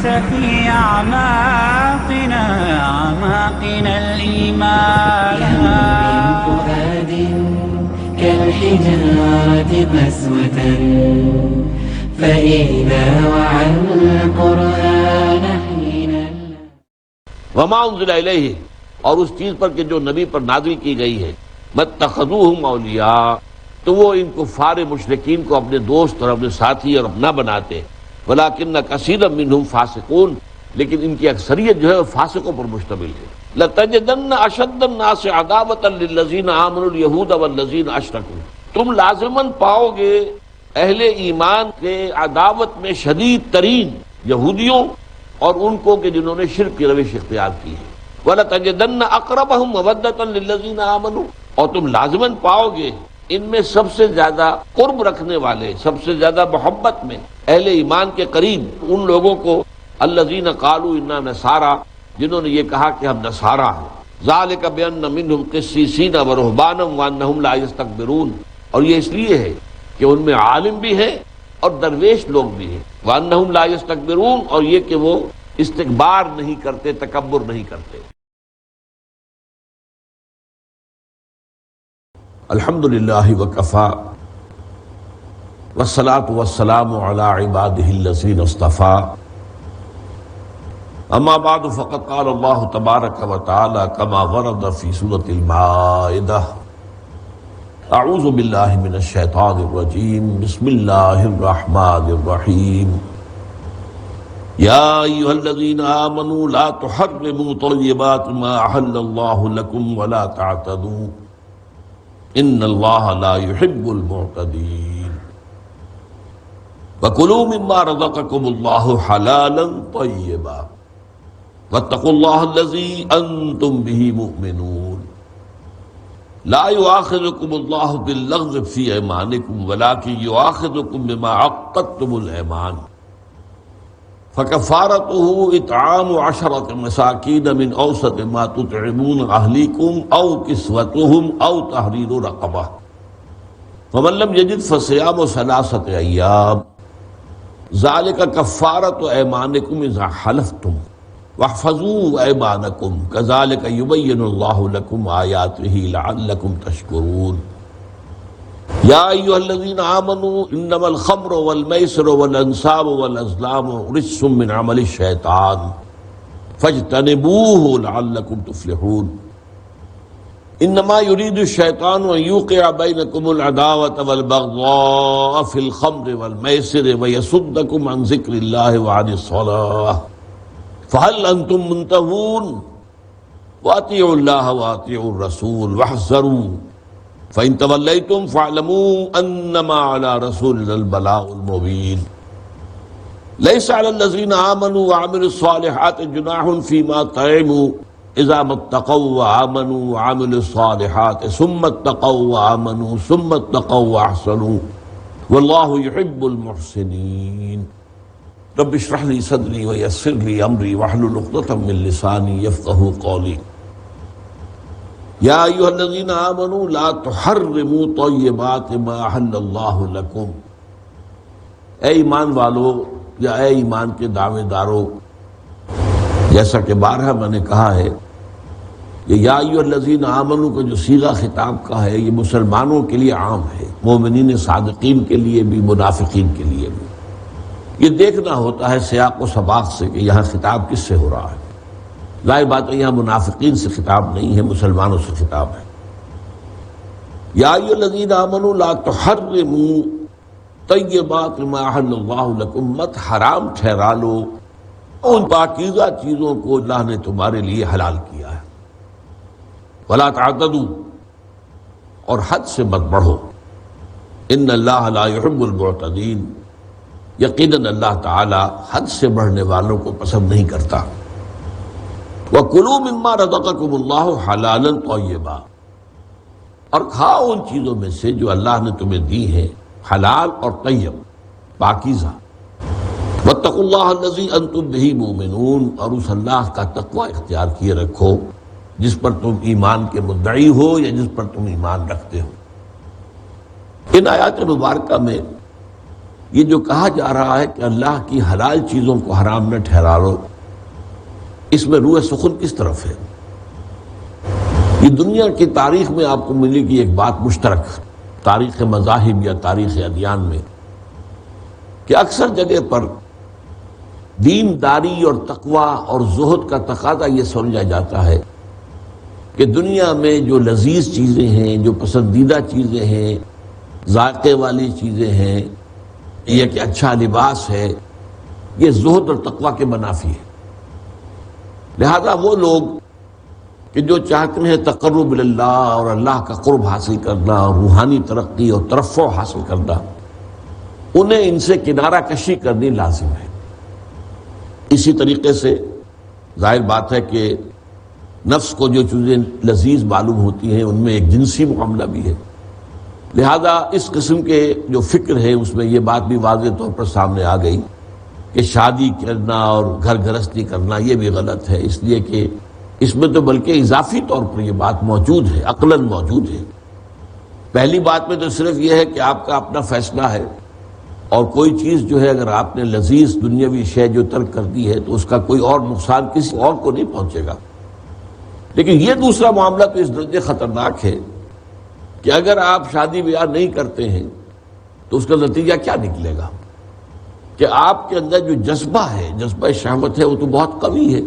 في أعماقنا الإيمان كم من فؤاد كالحجارة قسوة فإذا وعى القرآن حين وما انزل الیہ، اور اس چیز پر کہ جو نبی پر نازل کی گئی ہے، متخذوہم اولیاء، تو وہ ان کفار مشرکین کو اپنے دوست اور اپنے ساتھی اور اپنا بناتے، ولکن کثیرا منہم فاسقون، لیکن ان کی اکثریت جو ہے وہ فاسقوں پر مشتمل ہے۔ لتجدن اشد الناس عداوۃ للذین آمنوا اليہود والذین اشرکوا، تم لازماً پاؤ گے اہل ایمان کے عداوت میں شدید ترین یہودیوں اور ان کو کہ جنہوں نے شرک کی روش اختیار کی ہے۔ وَلَتَجِدَنَّ أَقْرَبَهُمْ مَوَدَّةً لِلَّذِينَ آمَنُوا، اور تم لازماً پاؤ گے ان میں سب سے زیادہ قرب رکھنے والے، سب سے زیادہ محبت میں اہل ایمان کے قریب ان لوگوں کو الذین قالوا انا نصارى، جنہوں نے یہ کہا کہ ہم نصارہ ہیں۔ ذَلِكَ بِأَنَّ مِنْهُمْ قِسِّيسِينَ وَرُهْبَانًا وَأَنَّهُمْ لَا يَسْتَكْبِرُونَ، اور یہ اس لیے ہے کہ ان میں عالم بھی ہیں اور درویش لوگ بھی ہیں، وَأَنَّهُمْ لَا يَسْتَكْبِرُونَ، اور یہ کہ وہ استکبار نہیں کرتے، تکبر نہیں کرتے۔ الحمدللہ وکفی والصلاة والسلام علی عبادہ الذین اصطفیٰ، اما بعد فقد قال اللہ تبارک وتعالی کما ورد فی سورۃ المائدہ، اعوذ باللہ من الشیطان الرجیم، بسم اللہ الرحمن الرحیم، یا ایھا الذین آمنوا لا تحرموا طیبات ما احل اللہ لکم ولا تعتدوا ان اللہ لا يحب المعتدین، وکلوا مما رزقکم اللہ حلالا طیبا واتقوا اللہ الذی انتم بہ مؤمنون، لا يؤاخذکم اللہ باللغو فی ایمانکم ولکن یؤاخذکم بما عقدتم الایمان، فکفارتہ اطعام 10 مساکین من اوسط ما تطعمون اہلیکم او کسوتہم او تحریر رقبہ، فمن لم یجد فصیام 3 ایام، ذلک کفارۃ ایمانکم اذا حلفتم واحفظوا ایمانکم کذلک یبین اللہ لکم آیاتہ لعلکم تشکرون، یا ایھا الذین آمنوا انما الخمر والمیسر والانصاب والازلام رجس من عمل الشیطان فاجتنبوه لعلکم تفلحون، انما يريد الشیطان ان یوقع بینکم العداوۃ والبغضاء فی الخمر والمیسر ویصدکم عن ذکر اللہ وعن الصلاۃ فهل انتم منتهون واطیعوا اللہ واطیعوا الرسول واحذروا فإن تولیتم فاعلموا انما علی رسولنا البلاغ المبین، لیس علی الذین آمنوا وعملوا الصالحات جناح فیما طعموا اذا ما اتقوا وآمنوا وعملوا الصالحات ثم اتقوا وآمنوا ثم اتقوا واحسنوا واللہ یحب المحسنین، رب اشرح لی صدری ویسر لی امری واحلل عقدۃ من لسانی یفقہوا قولی، یا ایھا الذین آمنوا لا تحرموا طیبات ما احل اللہ لکم، اے ایمان والو یا اے ایمان کے دعوے دارو، جیسا کہ بارہا میں نے کہا ہے کہ یا ایھا الذین آمنوا کا جو صیغہ خطاب کا ہے یہ مسلمانوں کے لیے عام ہے، مومنین صادقین کے لیے بھی، منافقین کے لیے بھی۔ یہ دیکھنا ہوتا ہے سیاق و سباق سے کہ یہاں خطاب کس سے ہو رہا ہے، ظاہر بات ہے یہاں منافقین سے خطاب نہیں ہے، مسلمانوں سے خطاب ہے۔ یا ایھا الذین آمنوا لا تحرموا طیبات ما احل اللہ لکم، مت حرام ٹھہرا لو ان پاکیزہ چیزوں کو اللہ نے تمہارے لیے حلال کیا ہے، ولا تعتدوا، اور حد سے مت بڑھو، ان اللہ لا يحب المعتدین، یقیناً اللہ تعالی حد سے بڑھنے والوں کو پسند نہیں کرتا۔ وَكُلُوا مِمَّا رَزَقَكُمُ اللَّهُ حَلَالًا طَيِّبًا، اور کھاؤ ان چیزوں میں سے جو اللہ نے تمہیں دی ہیں، حلال اور طیب، پاکیزہ۔ وَاتَّقُوا اللَّهَ الَّذِي أَنتُم بِهِ مُؤْمِنُونَ، اور اس اللہ کا تقوی اختیار کیے رکھو جس پر تم ایمان کے مدعی ہو یا جس پر تم ایمان رکھتے ہو۔ ان آیات مبارکہ میں یہ جو کہا جا رہا ہے کہ اللہ کی حلال چیزوں کو حرام نہ ٹھہرا، اس میں روح سخن کس طرف ہے؟ یہ دنیا کی تاریخ میں آپ کو ملے گی ایک بات مشترک، تاریخ مذاہب یا تاریخ ادیان میں، کہ اکثر جگہ پر دینداری اور تقوی اور زہد کا تقاضا یہ سمجھا جاتا ہے کہ دنیا میں جو لذیذ چیزیں ہیں، جو پسندیدہ چیزیں ہیں، ذائقے والی چیزیں ہیں، یہ کہ اچھا لباس ہے، یہ زہد اور تقوی کے منافی ہے۔ لہذا وہ لوگ کہ جو چاہتے ہیں تقرب اللہ اور اللہ کا قرب حاصل کرنا اور روحانی ترقی اور ترفع حاصل کرنا، انہیں ان سے کنارہ کشی کرنی لازم ہے۔ اسی طریقے سے ظاہر بات ہے کہ نفس کو جو چیزیں لذیذ معلوم ہوتی ہیں ان میں ایک جنسی معاملہ بھی ہے، لہذا اس قسم کے جو فکر ہے اس میں یہ بات بھی واضح طور پر سامنے آ گئی کہ شادی کرنا اور گھر گرہستی کرنا یہ بھی غلط ہے، اس لیے کہ اس میں تو بلکہ اضافی طور پر یہ بات موجود ہے، عقلاً موجود ہے۔ پہلی بات میں تو صرف یہ ہے کہ آپ کا اپنا فیصلہ ہے، اور کوئی چیز جو ہے اگر آپ نے لذیذ دنیاوی شے جو ترک کر دی ہے تو اس کا کوئی اور نقصان کسی اور کو نہیں پہنچے گا۔ لیکن یہ دوسرا معاملہ تو اس درجے خطرناک ہے کہ اگر آپ شادی بیاہ نہیں کرتے ہیں تو اس کا نتیجہ کیا نکلے گا کہ آپ کے اندر جو جذبہ ہے، جذبہ شہوت ہے، وہ تو بہت کمی ہے۔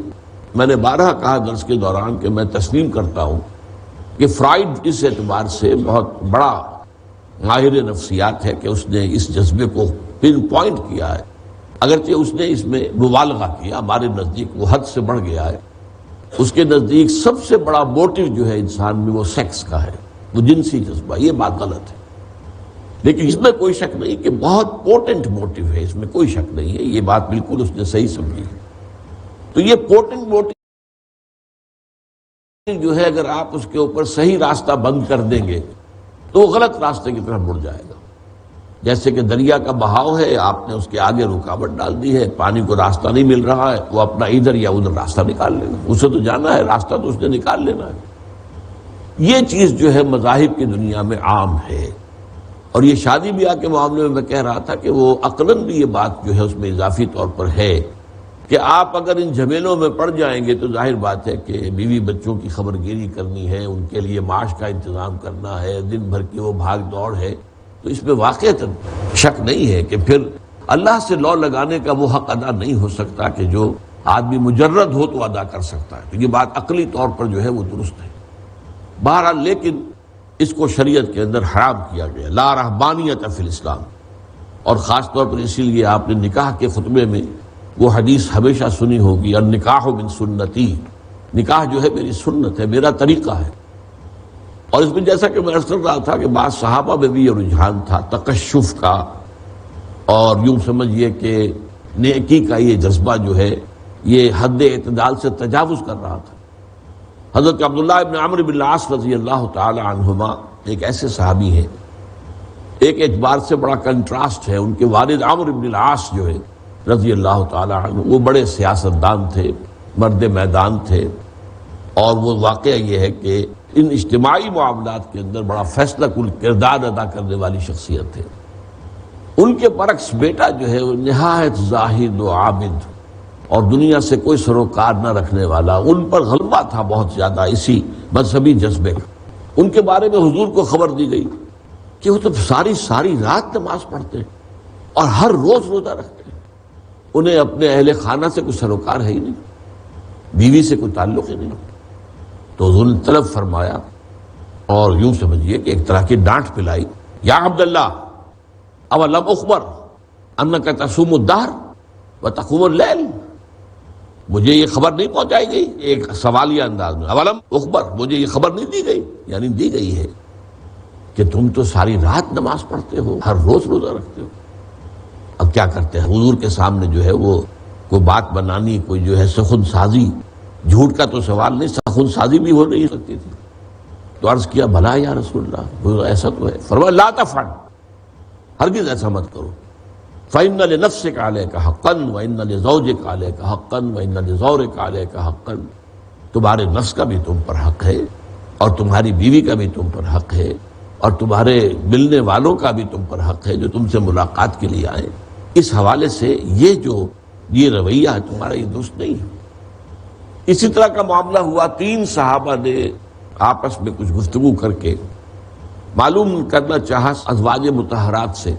میں نے بارہا کہا درس کے دوران کہ میں تسلیم کرتا ہوں کہ فرائڈ اس اعتبار سے بہت بڑا ماہر نفسیات ہے کہ اس نے اس جذبے کو پن پوائنٹ کیا ہے، اگرچہ اس نے اس میں مبالغہ کیا، ہمارے نزدیک وہ حد سے بڑھ گیا ہے۔ اس کے نزدیک سب سے بڑا موٹیو جو ہے انسان میں وہ سیکس کا ہے، وہ جنسی جذبہ۔ یہ بات غلط ہے، لیکن اس میں کوئی شک نہیں کہ بہت پوٹنٹ موٹیو ہے، اس میں کوئی شک نہیں ہے، یہ بات بالکل اس نے صحیح سمجھی ہے۔ تو یہ پوٹنٹ موٹیو جو ہے اگر آپ اس کے اوپر صحیح راستہ بند کر دیں گے تو وہ غلط راستے کی طرف مڑ جائے گا۔ جیسے کہ دریا کا بہاؤ ہے، آپ نے اس کے آگے رکاوٹ ڈال دی ہے، پانی کو راستہ نہیں مل رہا ہے، وہ اپنا ادھر یا ادھر راستہ نکال لے گا، اسے تو جانا ہے، راستہ تو اس نے نکال لینا ہے۔ یہ چیز جو ہے مذاہب کی دنیا میں عام ہے، اور یہ شادی بیاہ کے معاملے میں کہہ رہا تھا کہ وہ عقلاً بھی یہ بات جو ہے اس میں اضافی طور پر ہے کہ آپ اگر ان جھمیلوں میں پڑ جائیں گے تو ظاہر بات ہے کہ بیوی بچوں کی خبر گیری کرنی ہے، ان کے لیے معاش کا انتظام کرنا ہے، دن بھر کی وہ بھاگ دوڑ ہے، تو اس میں واقعتاً شک نہیں ہے کہ پھر اللہ سے لو لگانے کا وہ حق ادا نہیں ہو سکتا کہ جو آدمی مجرد ہو تو ادا کر سکتا ہے۔ تو یہ بات عقلی طور پر جو ہے وہ درست ہے۔ بہرحال لیکن اس کو شریعت کے اندر حرام کیا گیا، لا رہبانیت فی الاسلام، اور خاص طور پر اسی لیے آپ نے نکاح کے خطبے میں وہ حدیث ہمیشہ سنی ہوگی، النکاح من سنتی، نکاح جو ہے میری سنت ہے، میرا طریقہ ہے۔ اور اس میں جیسا کہ میں عرض کر رہا تھا کہ بعض صحابہ میں بھی یہ رجحان تھا تکشف کا، اور یوں سمجھیے کہ نیکی کا یہ جذبہ جو ہے یہ حد اعتدال سے تجاوز کر رہا تھا۔ حضرت عبداللہ ابن عمرو بن العاص رضی اللہ تعالی عنہما ایک ایسے صحابی ہیں، ایک اعتبار سے بڑا کنٹراسٹ ہے، ان کے والد عمرو بن العاص جو ہے رضی اللہ تعالی عنہ وہ بڑے سیاستدان تھے، مرد میدان تھے، اور وہ واقعہ یہ ہے کہ ان اجتماعی معاملات کے اندر بڑا فیصلہ کن کردار ادا کرنے والی شخصیت تھے۔ ان کے برعکس بیٹا جو ہے وہ نہایت زاہد و عابد اور دنیا سے کوئی سروکار نہ رکھنے والا، ان پر غلبہ تھا بہت زیادہ اسی مذہبی جذبے کا۔ ان کے بارے میں حضور کو خبر دی گئی کہ وہ تو ساری رات نماز پڑھتے ہیں اور ہر روز روزہ رکھتے ہیں، انہیں اپنے اہل خانہ سے کوئی سروکار ہے ہی نہیں، بیوی سے کوئی تعلق ہی نہیں۔ تو حضور نے طلب فرمایا اور یوں سمجھیے کہ ایک طرح کی ڈانٹ پلائی، یا عبداللہ اولم اخبر انک تصوم الدہر وتقوم اللیل، مجھے یہ خبر نہیں پہنچائی گئی، ایک سوالیہ انداز میں، اولم اخبر، مجھے یہ خبر نہیں دی گئی، یعنی دی گئی ہے کہ تم تو ساری رات نماز پڑھتے ہو، ہر روز روزہ رکھتے ہو۔ اب کیا کرتے ہیں حضور کے سامنے جو ہے وہ کوئی بات بنانی، کوئی جو ہے سخن سازی، جھوٹ کا تو سوال نہیں، سخن سازی بھی ہو نہیں سکتی تھی۔ تو عرض کیا بھلا یا رسول اللہ، ایسا تو ہے۔ فرمایا لا تفعل، ہرگز ایسا مت کرو، فإن لنفسك عليك حقا وإن لزوجك عليك حقا وإن لزورك عليك حقا، تمہارے نفس کا بھی تم پر حق ہے اور تمہاری بیوی کا بھی تم پر حق ہے اور تمہارے ملنے والوں کا بھی تم پر حق ہے جو تم سے ملاقات کے لیے آئے۔ اس حوالے سے یہ رویہ ہے تمہارا، یہ درست نہیں ہے۔ اسی طرح کا معاملہ ہوا، 3 صحابہ نے آپس میں کچھ گفتگو کر کے معلوم کرنا چاہا ازواج مطہرات سے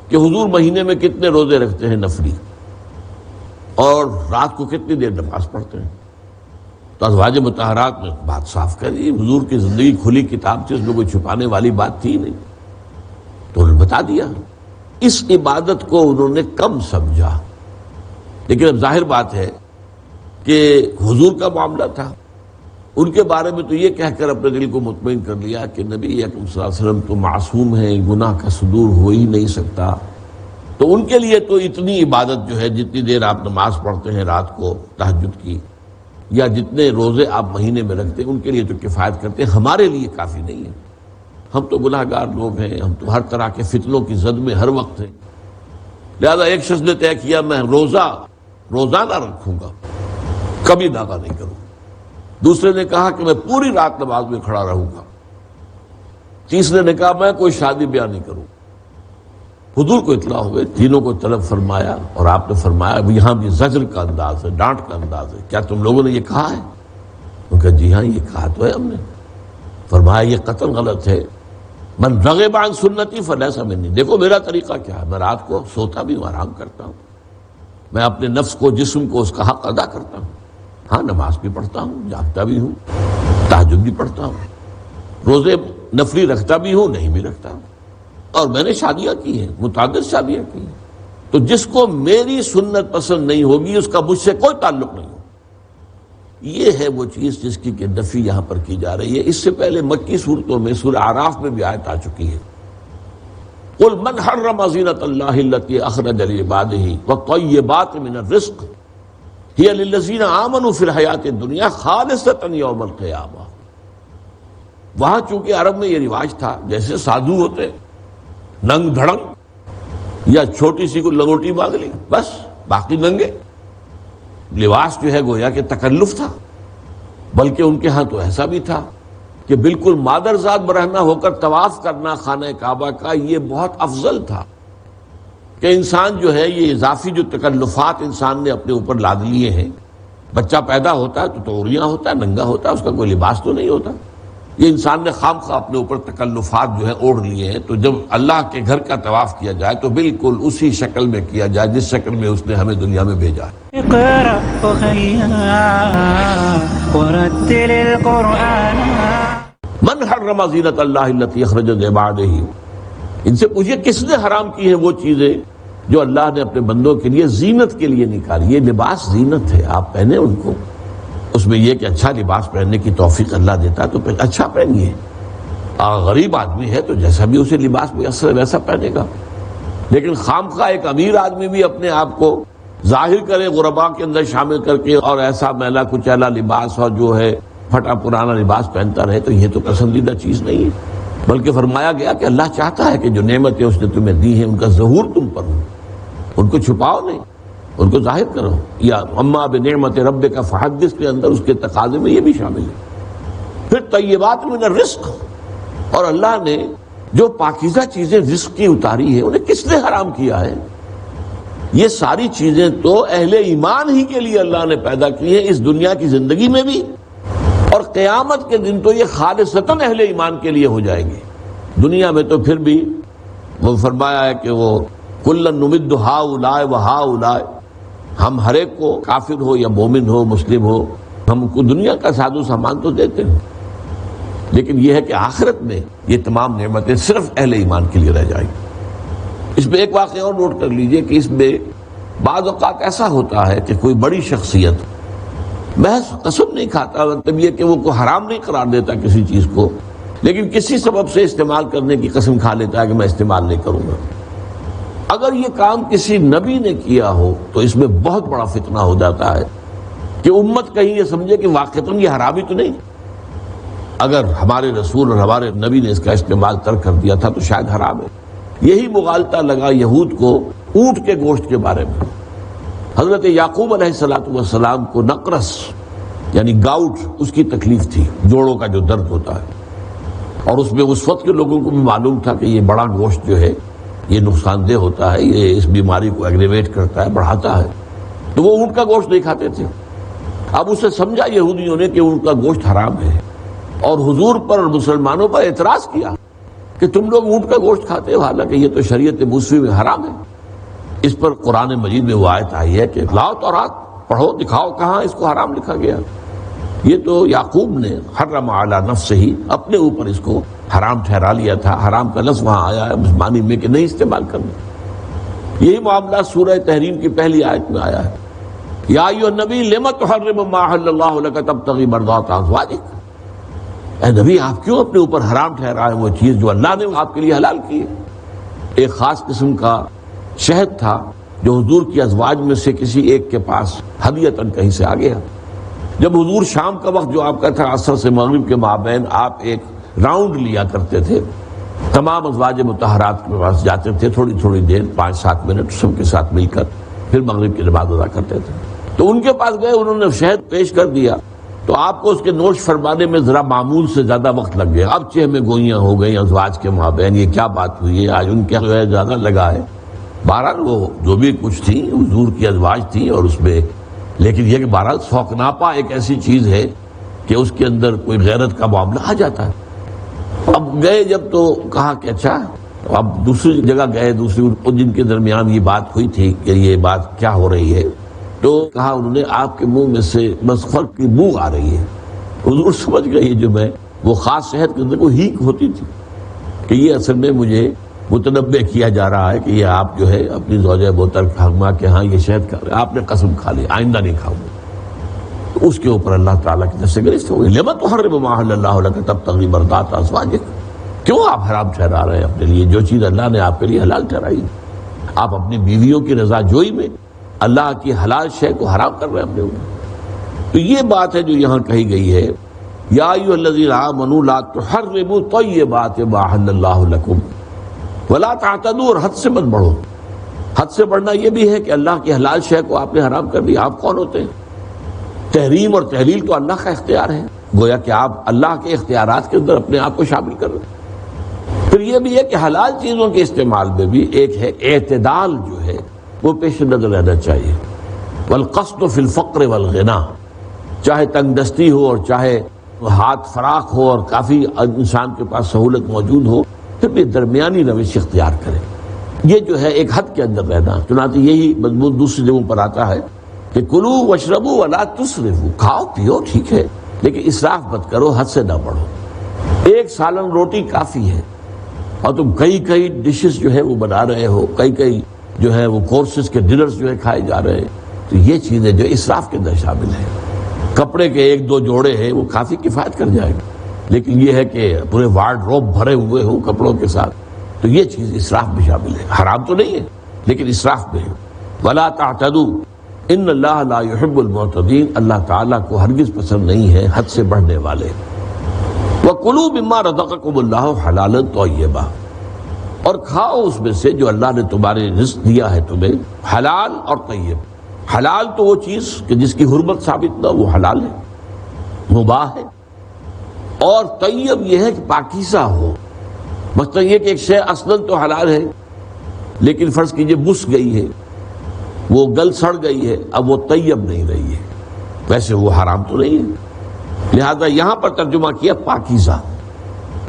کہ حضور مہینے میں کتنے روزے رکھتے ہیں نفلی، اور رات کو کتنی دیر نماز پڑھتے ہیں۔ تو ازواج مطہرات نے بات صاف کر دی، حضور کی زندگی کھلی کتاب تھی، اس میں کوئی چھپانے والی بات تھی نہیں، تو انہوں نے بتا دیا۔ اس عبادت کو انہوں نے کم سمجھا، لیکن اب ظاہر بات ہے کہ حضور کا معاملہ تھا، ان کے بارے میں تو یہ کہہ کر اپنے دل کو مطمئن کر لیا کہ نبی اکرم صلی اللہ علیہ وسلم تو معصوم ہیں، گناہ کا صدور ہو ہی نہیں سکتا، تو ان کے لیے تو اتنی عبادت جو ہے، جتنی دیر آپ نماز پڑھتے ہیں رات کو تہجد کی، یا جتنے روزے آپ مہینے میں رکھتے ہیں، ان کے لیے تو کفایت کرتے ہیں، ہمارے لیے کافی نہیں ہے۔ ہم تو گناہ گار لوگ ہیں، ہم تو ہر طرح کے فتنوں کی زد میں ہر وقت ہیں۔ لہذا ایک شخص نے طے کیا میں روزانہ رکھوں گا، کبھی ناغہ نہیں کروں۔ دوسرے نے کہا کہ میں پوری رات نماز میں کھڑا رہوں گا۔ تیسرے نے کہا میں کوئی شادی بیاہ نہیں کروں۔ حضور کو اطلاع ہوئے، تینوں کو طلب فرمایا، اور آپ نے فرمایا اب یہاں بھی زجر کا انداز ہے، ڈانٹ کا انداز ہے، کیا تم لوگوں نے یہ کہا ہے؟ انہوں نے کہا جی ہاں یہ کہا تو ہے ہم نے۔ فرمایا یہ قطعاً غلط ہے، من رغب عن سنتی فلیس منی۔ دیکھو میرا طریقہ کیا ہے، میں رات کو سوتا بھی ہوں، آرام کرتا ہوں، میں اپنے نفس کو، جسم کو اس کا حق ادا کرتا ہوں، ہاں نماز بھی پڑھتا ہوں، جاگتا بھی ہوں، تہجد بھی پڑھتا ہوں، روزے نفلی رکھتا بھی ہوں، نہیں بھی رکھتا ہوں، اور میں نے شادیاں کی ہیں، متعدد شادیاں کی ہیں۔ تو جس کو میری سنت پسند نہیں ہوگی اس کا مجھ سے کوئی تعلق نہیں ہو۔ یہ ہے وہ چیز جس کی کہ نفی یہاں پر کی جا رہی ہے۔ اس سے پہلے مکی صورتوں میں سورہ اعراف میں بھی آیت آ چکی ہے، قل من حرم زینۃ اللہ التی اخرج لعبادہ والطیبات من الرزق ہی للذین آمنوا فی الحیاۃ الدنیا خالصۃ یوم القیامہ۔ وہاں چونکہ عرب میں یہ رواج تھا، جیسے سادھو ہوتے ننگ دھڑنگ یا چھوٹی سی کو لنگوٹی مانگ لی بس، باقی ننگے، لباس جو ہے گویا کہ تکلف تھا، بلکہ ان کے ہاں تو ایسا بھی تھا کہ بالکل مادرزاد برہنہ ہو کر طواف کرنا خانہ کعبہ کا یہ بہت افضل تھا، کہ انسان جو ہے یہ اضافی جو تکلفات انسان نے اپنے اوپر لاد لیے ہیں، بچہ پیدا ہوتا ہے تو توریاں ہوتا ہے، ننگا ہوتا ہے، اس کا کوئی لباس تو نہیں ہوتا، یہ انسان نے خام خواہ اپنے اوپر تکلفات جو ہے اوڑھ لیے ہیں۔ تو جب اللہ کے گھر کا طواف کیا جائے تو بالکل اسی شکل میں کیا جائے جس شکل میں اس نے ہمیں دنیا میں بھیجا ہے۔ اقرأ أخيا ورتل القرآن من حرم زینت اللہ التی اخرج لعبادہ، ان سے پوچھئے کس نے حرام کی ہیں وہ چیزیں جو اللہ نے اپنے بندوں کے لیے زینت کے لیے نکالی۔ یہ لباس زینت ہے، آپ پہنے ان کو، اس میں یہ کہ اچھا لباس پہننے کی توفیق اللہ دیتا ہے تو اچھا پہنیے۔ غریب آدمی ہے تو جیسا بھی اسے لباس میسر ہے ویسا پہنے گا، لیکن خام خواہ ایک امیر آدمی بھی اپنے آپ کو ظاہر کرے غرباء کے اندر شامل کر کے اور ایسا میلا کچیلا لباس اور جو ہے پھٹا پرانا لباس پہنتا رہے، تو یہ تو پسندیدہ چیز نہیں ہے، بلکہ فرمایا گیا کہ اللہ چاہتا ہے کہ جو نعمتیں اس نے تمہیں دی ہیں ان کا ظہور تم پر ہو، ان کو چھپاؤ نہیں، ان کو ظاہر کرو۔ یا اما بنعمت ربک فحدث کے اندر اس کے تقاضے میں یہ بھی شامل ہے۔ پھر طیبات من الرزق، اور اللہ نے جو پاکیزہ چیزیں رزق کی اتاری ہے انہیں کس نے حرام کیا ہے؟ یہ ساری چیزیں تو اہل ایمان ہی کے لیے اللہ نے پیدا کی ہیں، اس دنیا کی زندگی میں بھی، اور قیامت کے دن تو یہ خالصتاً اہل ایمان کے لیے ہو جائیں گے۔ دنیا میں تو پھر بھی وہ فرمایا ہے کہ وہ کلا نمد ہؤلاء وہؤلاء، ہم ہر ایک کو کافر ہو یا مومن ہو مسلم ہو ہم کو دنیا کا ساز و سامان تو دیتے ہیں، لیکن یہ ہے کہ آخرت میں یہ تمام نعمتیں صرف اہل ایمان کے لیے رہ جائیں گی۔ اس میں ایک واقعہ اور نوٹ کر لیجئے کہ اس میں بعض اوقات ایسا ہوتا ہے کہ کوئی بڑی شخصیت محض قسم نہیں کھاتا، مطلب یہ کہ وہ کوئی حرام نہیں قرار دیتا کسی چیز کو، لیکن کسی سبب سے استعمال کرنے کی قسم کھا لیتا ہے کہ میں استعمال نہیں کروں گا۔ اگر یہ کام کسی نبی نے کیا ہو تو اس میں بہت بڑا فتنہ ہو جاتا ہے کہ امت کہیں یہ سمجھے کہ واقعتاً یہ حرامی تو نہیں، اگر ہمارے رسول اور ہمارے نبی نے اس کا استعمال ترک کر دیا تھا تو شاید حرام ہے۔ یہی مغالطہ لگا یہود کو اونٹ کے گوشت کے بارے میں۔ حضرت یعقوب علیہ السلام کو نقرس یعنی گاؤٹ اس کی تکلیف تھی، جوڑوں کا جو درد ہوتا ہے، اور اس میں اس وقت کے لوگوں کو بھی معلوم تھا کہ یہ بڑا گوشت جو ہے یہ نقصان دہ ہوتا ہے، یہ اس بیماری کو ایگریویٹ کرتا ہے، بڑھاتا ہے، تو وہ اونٹ کا گوشت نہیں کھاتے تھے۔ اب اسے سمجھا یہودیوں نے کہ اونٹ کا گوشت حرام ہے، اور حضور پر اور مسلمانوں پر اعتراض کیا کہ تم لوگ اونٹ کا گوشت کھاتے ہو، حالانکہ یہ تو شریعت موسوی میں حرام ہے۔ اس پر قرآن مجید میں وہ آیت آئی ہے کہ لاؤ تورات، پڑھو دکھاؤ کہاں اس کو حرام لکھا گیا۔ یہ تو یعقوب نے حرم علی نفسہ ہی اپنے اوپر اس کو حرام ٹھہرا لیا تھا، حرام کا لفظ وہاں آیا ہے معنی میں کہ نہیں استعمال کرنا۔ یہی معاملہ سورہ تحریم کی پہلی آیت میں آیا ہے، یا ایھا النبی لم تحرم ما احل اللہ لک تبتغی مرضات ازواجک، اے نبی آپ کیوں اپنے اوپر حرام ٹھہرائے وہ چیز جو اللہ نے آپ کے لیے حلال کی ہے۔ ایک خاص قسم کا شہد تھا جو حضور کی ازواج میں سے کسی ایک کے پاس ہدیتاً کہیں سے آ گیا۔ جب حضور شام کا وقت جو آپ کا تھا عصر سے مغرب کے مابین آپ ایک راؤنڈ لیا کرتے تھے، تمام ازواج مطہرات کے پاس جاتے تھے، تھوڑی تھوڑی دیر 5-7 منٹ سب کے ساتھ مل کر پھر مغرب کی نماز ادا کرتے تھے۔ تو ان کے پاس گئے، انہوں نے شہد پیش کر دیا، تو آپ کو اس کے نوش فرمانے میں ذرا معمول سے زیادہ وقت لگ گیا۔ اب چہ میں گوئیاں ہو گئی ازواج کے مابین، یہ کیا بات ہوئی ہے، آج ان کے جو ہے زیادہ لگا ہے۔ بہرحال وہ جو بھی کچھ تھی حضور کی ازواج تھی، اور اس میں لیکن یہ کہ بہرحال سوکناپا ایک ایسی چیز ہے کہ اس کے اندر کوئی غیرت کا معاملہ آ جاتا ہے۔ اب گئے جب تو کہا کہ اچھا، اب دوسری جگہ گئے، دوسری جن کے درمیان یہ بات ہوئی تھی کہ یہ بات کیا ہو رہی ہے، تو کہا انہوں نے آپ کے منہ میں سے بس فرق کی بو آ رہی ہے۔ حضور سمجھ گئے جو میں وہ خاص شہد کے اندر کوئی ہیک ہوتی تھی کہ یہ اصل میں مجھے متنبع کیا جا رہا ہے کہ یہ آپ جو ہے اپنی زوجہ محترمہ کے ہاں یہ شہد کھا رہے، آپ نے قسم کھا لی آئندہ نہیں کھاؤں گا۔ تو اس کے اوپر اللہ تعالیٰ کی طرف سے گرفت ہو گئی، لم تحرم ما احل اللہ لک تبتغی مرضات ازواجک، کیوں آپ حرام ٹھہرا رہے ہیں اپنے لیے جو چیز اللہ نے آپ کے لیے حلال ٹھہرائی؟ آپ اپنی بیویوں کی رضا جوئی میں اللہ کی حلال شے کو حرام کر رہے ہیں اپنے اوپر۔ تو یہ بات ہے جو یہاں کہی گئی ہے، یا ایھا الذین آمنوا لا تحرموا طیبات ما احل اللہ لکم ولا تعتدوا، اور حد سے مت بڑھو۔ حد سے بڑھنا یہ بھی ہے کہ اللہ کی حلال شے کو آپ نے حرام کر دیا۔ آپ کون ہوتے ہیں؟ تحریم اور تحلیل تو اللہ کا اختیار ہے، گویا کہ آپ اللہ کے اختیارات کے اندر اپنے آپ کو شامل کر رہے ہیں۔ پھر یہ بھی ہے کہ حلال چیزوں کے استعمال میں بھی ایک ہے اعتدال جو ہے وہ پیش نظر رہنا چاہیے۔ والقصد فی الفقر والغنا، چاہے تنگ دستی ہو اور چاہے ہاتھ فراخ ہو اور کافی انسان کے پاس سہولت موجود ہو، پھر بھی درمیانی روش اختیار کرے۔ یہ جو ہے ایک حد کے اندر رہنا، چنانچہ یہی مضمون دوسری جگہوں پر آتا ہے کہ کلو واشربوا ولا تسرفوا، کھاؤ پیو ٹھیک ہے لیکن اسراف مت کرو، حد سے نہ بڑھو۔ ایک سالن روٹی کافی ہے اور تم کئی ڈشز جو ہے وہ بنا رہے ہو، کئی جو ہے وہ کورسز کے ڈنرز جو ہے کھائے جا رہے ہیں، تو یہ چیزیں جو اسراف کے اندر شامل ہیں۔ کپڑے کے 1-2 جوڑے ہیں وہ کافی کفایت کر جائے گا، لیکن یہ ہے کہ پورے وارڈروب بھرے ہوئے ہوں کپڑوں کے ساتھ، تو یہ چیز اسراف میں شامل ہے۔ حرام تو نہیں ہے لیکن اسراف میں ہے۔ ولا تعتدوا ان اللہ لا يحب المعتدین، اللہ تعالیٰ کو ہرگز پسند نہیں ہے حد سے بڑھنے والے۔ وَكُلُوا مِمَّا رَزَقَكُمُ اللَّهُ حَلَالًا طَيِّبًا، اور کھاؤ اس میں سے جو اللہ نے تمہارے رزق دیا ہے تمہیں، حلال اور طیب۔ حلال تو وہ چیز کہ جس کی حرمت ثابت نہ، وہ حلال ہے، مباح ہے، اور طیب یہ ہے کہ پاکیزہ ہو۔ مثلا یہ کہ ایک شے اصلاً تو حلال ہے لیکن فرض کیجئے بس گئی ہے، وہ گل سڑ گئی ہے، اب وہ طیب نہیں رہی ہے، ویسے وہ حرام تو نہیں ہے۔ لہذا یہاں پر ترجمہ کیا پاکیزہ،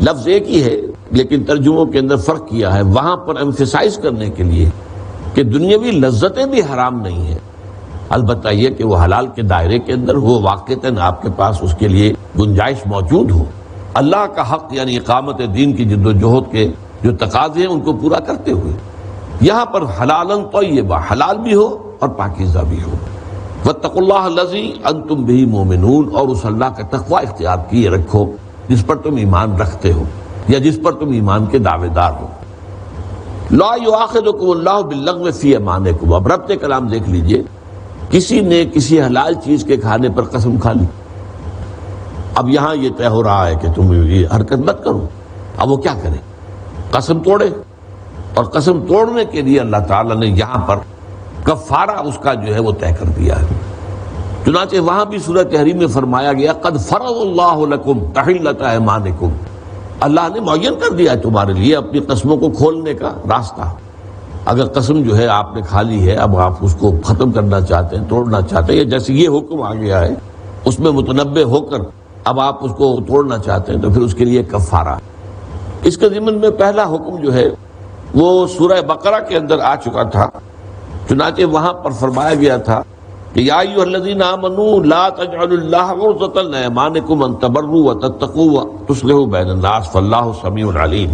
لفظ ایک ہی ہے لیکن ترجموں کے اندر فرق کیا ہے، وہاں پر ایمفیسائز کرنے کے لیے کہ دنیاوی لذتیں بھی حرام نہیں ہیں، البتہ یہ کہ وہ حلال کے دائرے کے اندر ہو، واقعتاً آپ کے پاس اس کے لیے گنجائش موجود ہو، اللہ کا حق یعنی اقامت دین کی جد و جہد کے جو تقاضے ہیں ان کو پورا کرتے ہوئے۔ یہاں پر حلالاً طیبہ، حلال بھی ہو اور پاکیزہ بھی ہو۔ واتقوا اللہ الذی انتم بہ مؤمنون، اور اس اللہ کا تقوی اختیار کیے رکھو جس پر تم ایمان رکھتے ہو یا جس پر تم ایمان کے دعوے دار ہو۔ لا یؤاخذکم اللہ باللغو فی ایمانکم، اب ربط کلام دیکھ لیجئے، کسی نے کسی حلال چیز کے کھانے پر قسم کھا لی، اب یہاں یہ طے ہو رہا ہے کہ تم یہ حرکت مت کرو، اب وہ کیا کرے؟ قسم توڑے، اور قسم توڑنے کے لیے اللہ تعالیٰ نے یہاں پر کفارہ اس کا جو ہے وہ طے کر دیا ہے۔ چنانچہ وہاں بھی سورہ تحریم میں فرمایا گیا قد فرض اللہ لکم تحلۃ ایمانکم، اللہ نے معین کر دیا ہے تمہارے لیے اپنی قسموں کو کھولنے کا راستہ۔ اگر قسم جو ہے آپ نے کھا لی ہے، اب آپ اس کو ختم کرنا چاہتے ہیں، توڑنا چاہتے ہیں، یا جیسے یہ حکم آ گیا ہے اس میں متنبع ہو کر اب آپ اس کو توڑنا چاہتے ہیں، تو پھر اس کے لیے کفارہ۔ اس کے ضمن میں پہلا حکم جو ہے وہ سورہ بقرہ کے اندر آ چکا تھا، چنانچہ وہاں پر فرمایا گیا تھا کہ یا ایھا الذین آمنوا لا تجعلوا اللہ عرضۃ لایمانکم ان تبروا وتتقوا وتصلحوا بین الناس واللہ سمیع علیم۔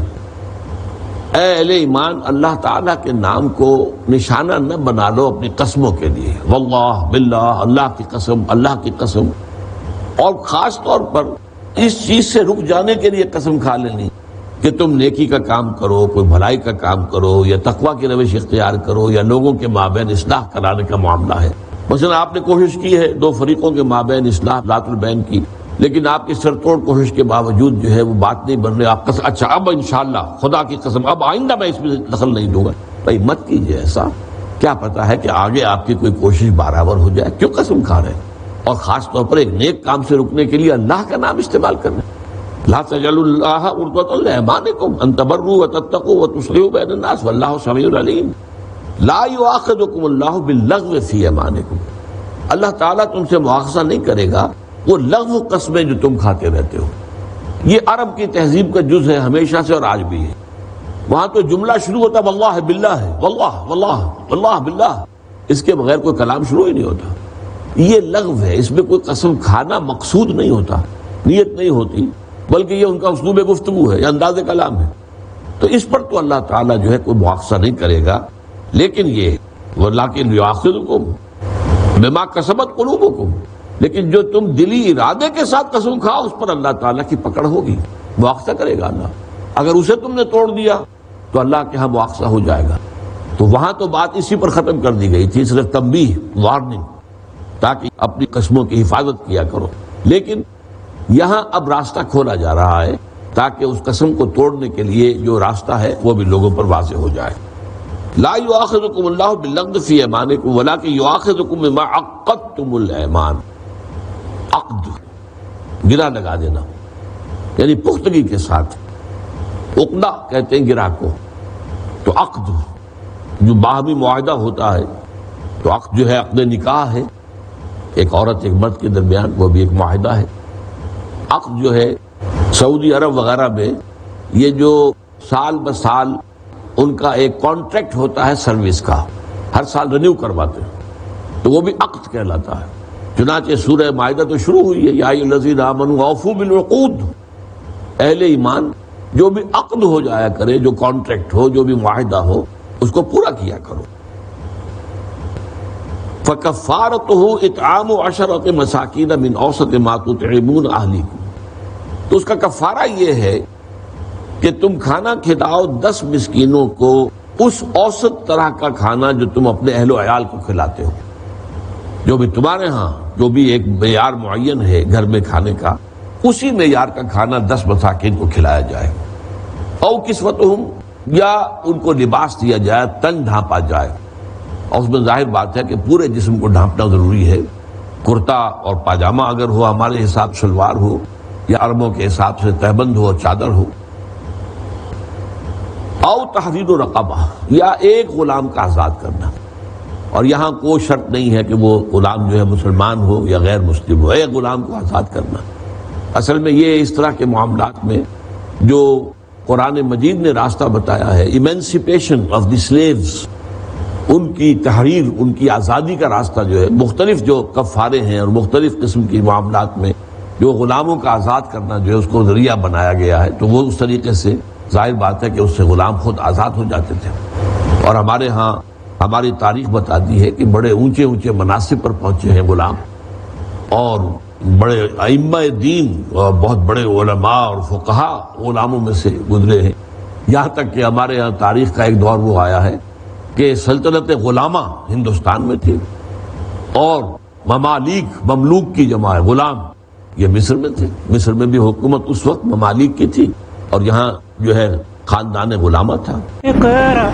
اے اہل ایمان، اللہ تعالیٰ کے نام کو نشانہ نہ بنا لو اپنی قسموں کے لیے، واللہ باللہ، اللہ کی قسم، اللہ کی قسم، اور خاص طور پر اس چیز سے رک جانے کے لیے قسم کھا لینی کہ تم نیکی کا کام کرو، کوئی بھلائی کا کام کرو، یا تقویٰ کی روش اختیار کرو، یا لوگوں کے مابین اصلاح کرانے کا معاملہ ہے۔ مثلا آپ نے کوشش کی ہے دو فریقوں کے مابین اصلاح ذات البین کی، لیکن آپ کی سر توڑ کوشش کے باوجود جو ہے وہ بات نہیں بن رہی، آپ قسم اچھا اب انشاءاللہ خدا کی قسم اب آئندہ میں اس میں دخل نہیں دوں گا، بھائی مت کیجیے ایسا، کیا پتا ہے کہ آگے آپ کی کوئی کوشش برابر ہو جائے، کیوں قسم کھا رہے ہیں؟ اور خاص طور پر ایک نیک کام سے رکنے کے لیے اللہ کا نام استعمال کرنا۔ لا تجعلوا اللہ عرضۃ لایمانکم ان تبروا وتتقوا وتصلحوا بین الناس واللہ سمیع علیم۔ لا یؤاخذکم اللہ باللغو فی ایمانکم، اللہ تعالیٰ تم سے مؤاخذہ نہیں کرے گا وہ لغو قسمیں جو تم کھاتے رہتے ہو۔ یہ عرب کی تہذیب کا جز ہے ہمیشہ سے، اور آج بھی ہے۔ وہاں تو جملہ شروع ہوتا واللہ باللہ ہے، واللہ واللہ واللہ باللہ، اس کے بغیر کوئی کلام شروع ہی نہیں ہوتا۔ یہ لغو ہے، اس میں کوئی قسم کھانا مقصود نہیں ہوتا، نیت نہیں ہوتی، بلکہ یہ ان کا اسلوب گفتگو ہے، یہ انداز کلام ہے۔ تو اس پر تو اللہ تعالیٰ جو ہے کوئی مؤاخذہ نہیں کرے گا، لیکن یہ وَلَٰكِنْ يُؤَاخِذُكُم بِمَا كَسَبَتْ قُلُوبُكُم، لیکن جو تم دلی ارادے کے ساتھ قسم کھاؤ اس پر اللہ تعالیٰ کی پکڑ ہوگی، مؤاخذہ کرے گا اللہ۔ اگر اسے تم نے توڑ دیا تو اللہ کے ہاں مؤاخذہ ہو جائے گا۔ تو وہاں تو بات اسی پر ختم کر دی گئی تھی، صرف تنبیہ، وارننگ، تاکہ اپنی قسموں کی حفاظت کیا کرو۔ لیکن یہاں اب راستہ کھولا جا رہا ہے تاکہ اس قسم کو توڑنے کے لیے جو راستہ ہے وہ بھی لوگوں پر واضح ہو جائے۔ لا یؤاخذکم اللہ باللغو فی ایمانکم ولکن یؤاخذکم بما عقدتم الایمان۔ عقد گرہ لگا دینا، یعنی پختگی کے ساتھ، عقدہ کہتے ہیں گرہ کو۔ تو عقد جو باہمی معاہدہ ہوتا ہے، تو عقد جو ہے عقد نکاح ہے، ایک عورت ایک مرد کے درمیان، وہ بھی ایک معاہدہ ہے۔ عقد جو ہے سعودی عرب وغیرہ میں یہ جو سال بسال ان کا ایک کانٹریکٹ ہوتا ہے سروس کا، ہر سال رینیو کرواتے ہیں، تو وہ بھی عقد کہلاتا ہے۔ چنانچہ سورہ مائدہ تو شروع ہوئی ہے، یا ایھا الذین آمنوا اوفوا بالعقود، اہل ایمان جو بھی عقد ہو جایا کرے، جو کانٹریکٹ ہو، جو بھی معاہدہ ہو، اس کو پورا کیا کرو۔ فَكَفَّارَتُهُ إِطْعَامُ عَشَرَةِ مَسَاكِينَ مِنْ أَوْسَطِ مَا تُطْعِمُونَ أَهْلِيكُمْ، تو اس کا کفارہ یہ ہے کہ تم کھانا کھلاؤ 10 مسکینوں کو اس اوسط طرح کا کھانا جو تم اپنے اہل و عیال کو کھلاتے ہو، جو بھی تمہارے ہاں جو بھی ایک معیار معین ہے گھر میں کھانے کا، اسی معیار کا کھانا 10 مساکین کو کھلایا جائے۔ او کسوتہم، یا ان کو لباس دیا جائے، تن ڈھانپا جائے، اور اس میں ظاہر بات ہے کہ پورے جسم کو ڈھانپنا ضروری ہے۔ کرتا اور پاجامہ اگر ہو، ہمارے حساب شلوار ہو، یا عربوں کے حساب سے تہبند ہو اور چادر ہو۔ او تحریر رقبہ، یا ایک غلام کا آزاد کرنا، اور یہاں کوئی شرط نہیں ہے کہ وہ غلام جو ہے مسلمان ہو یا غیر مسلم ہو، ایک غلام کو آزاد کرنا۔ اصل میں یہ اس طرح کے معاملات میں جو قرآن مجید نے راستہ بتایا ہے، ایمینسیپیشن آف دی سلیوز، ان کی تحریر، ان کی آزادی کا راستہ جو ہے، مختلف جو کفارے ہیں اور مختلف قسم کی معاملات میں جو غلاموں کا آزاد کرنا جو ہے اس کو ذریعہ بنایا گیا ہے، تو وہ اس طریقے سے ظاہر بات ہے کہ اس سے غلام خود آزاد ہو جاتے تھے۔ اور ہمارے ہاں ہماری تاریخ بتاتی ہے کہ بڑے اونچے اونچے مناصب پر پہنچے ہیں غلام، اور بڑے ائمہ دین اور بہت بڑے علماء اور فقہا غلاموں میں سے گزرے ہیں، یہاں تک کہ ہمارے ہاں تاریخ کا ایک دور وہ آیا ہے کہ سلطنت غلامہ ہندوستان میں تھی، اور مملوک کی جمع ہے غلام، یہ مصر میں تھے۔ مصر میں بھی حکومت اس وقت ممالک کی تھی، اور یہاں جو ہے خاندان غلامہ تھا۔ اقرأ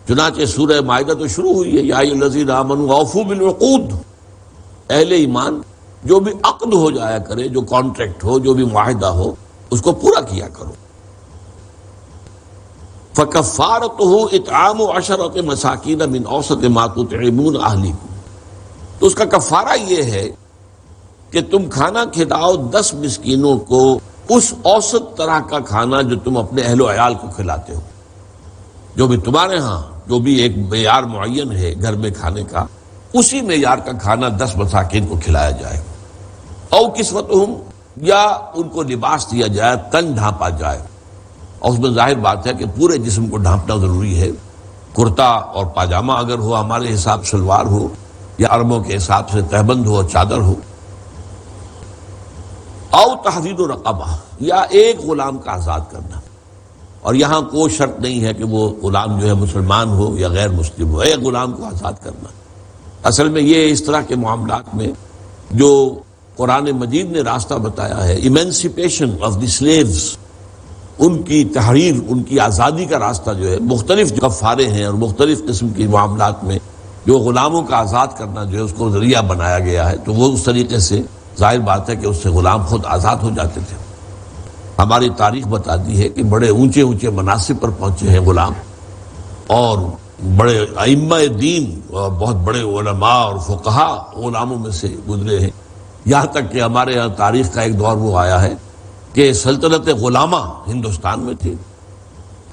چنانچہ سورہ مائدہ تو شروع ہوئی ہے، یا ایھا الذین آمنوا اوفوا بالعقود، اہل ایمان جو بھی عقد ہو جایا کرے، جو کانٹریکٹ ہو، جو بھی معاہدہ ہو، اس کو پورا کیا کرو۔ فَكَفَّارَتُهُ إِطْعَامُ عَشَرَةِ مَسَاكِينَ مِنْ أَوْسَطِ مَا تُطْعِمُونَ أَهْلِيكُمْ، تو اس کا کفارہ یہ ہے کہ تم کھانا کھلاؤ 10 مسکینوں کو اس اوسط طرح کا کھانا جو تم اپنے اہل و عیال کو کھلاتے ہو، جو بھی تمہارے ہاں جو بھی ایک معیار معین ہے گھر میں کھانے کا، اسی معیار کا کھانا 10 مساکین کو کھلایا جائے۔ او کسوتہم، یا ان کو لباس دیا جائے، تن ڈھانپا جائے، اور اس میں ظاہر بات ہے کہ پورے جسم کو ڈھانپنا ضروری ہے، کرتا اور پاجامہ اگر ہو، ہمارے حساب شلوار ہو، یا عربوں کے حساب سے تہبند ہو، چادر ہو۔ او تحریر رقبہ، یا ایک غلام کا آزاد کرنا، اور یہاں کوئی شرط نہیں ہے کہ وہ غلام جو ہے مسلمان ہو یا غیر مسلم ہو، ایک غلام کو آزاد کرنا۔ اصل میں یہ اس طرح کے معاملات میں جو قرآن مجید نے راستہ بتایا ہے، ایمینسیپیشن آف دی سلیوز، ان کی تحریر، ان کی آزادی کا راستہ جو ہے، مختلف کفارے ہیں اور مختلف قسم کے معاملات میں جو غلاموں کا آزاد کرنا جو ہے اس کو ذریعہ بنایا گیا ہے، تو وہ اس طریقے سے ظاہر بات ہے کہ اس سے غلام خود آزاد ہو جاتے تھے۔ ہماری تاریخ بتاتی ہے کہ بڑے اونچے اونچے مناصب پر پہنچے ہیں غلام، اور بڑے ائمہ دین اور بہت بڑے علماء اور فقہا غلاموں میں سے گزرے ہیں، یہاں تک کہ ہمارے یہاں تاریخ کا ایک دور وہ آیا ہے کہ سلطنت غلامہ ہندوستان میں تھی،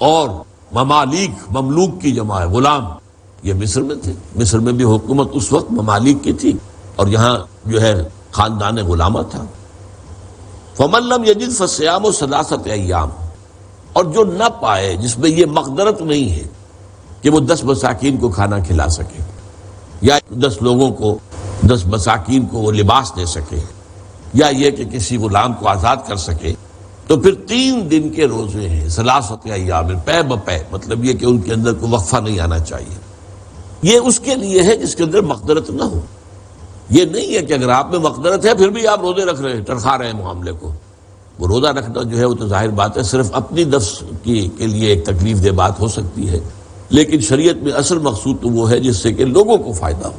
اور مملوک کی جمع ہے غلام، یہ مصر میں تھے۔ مصر میں بھی حکومت اس وقت ممالک کی تھی، اور یہاں جو ہے خاندان غلامہ تھا۔ فَمَن لَّمْ يَجِدْ فَصِيَامُ ثَلَاثَةِ أَيَّامٍ، اور جو نہ پائے، جس میں یہ مقدرت نہیں ہے کہ وہ 10 مساکین کو کھانا کھلا سکے، یا 10 لوگوں کو، 10 مساکین کو وہ لباس دے سکے، یا یہ کہ کسی غلام کو آزاد کر سکے، تو پھر 3 دن کے روزے ہیں، 3 ایام، پے بپے، مطلب یہ کہ ان کے اندر کوئی وقفہ نہیں آنا چاہیے۔ یہ اس کے لیے ہے جس کے اندر مقدرت نہ ہو۔ یہ نہیں ہے کہ اگر آپ میں مقدرت ہے پھر بھی آپ روزے رکھ رہے ہیں، ٹرخا رہے ہیں معاملے کو۔ وہ روزہ رکھنا جو ہے وہ تو ظاہر بات ہے صرف اپنی نفس کے لیے ایک تکلیف دہ بات ہو سکتی ہے، لیکن شریعت میں اصل مقصود تو وہ ہے جس سے کہ لوگوں کو فائدہ ہو،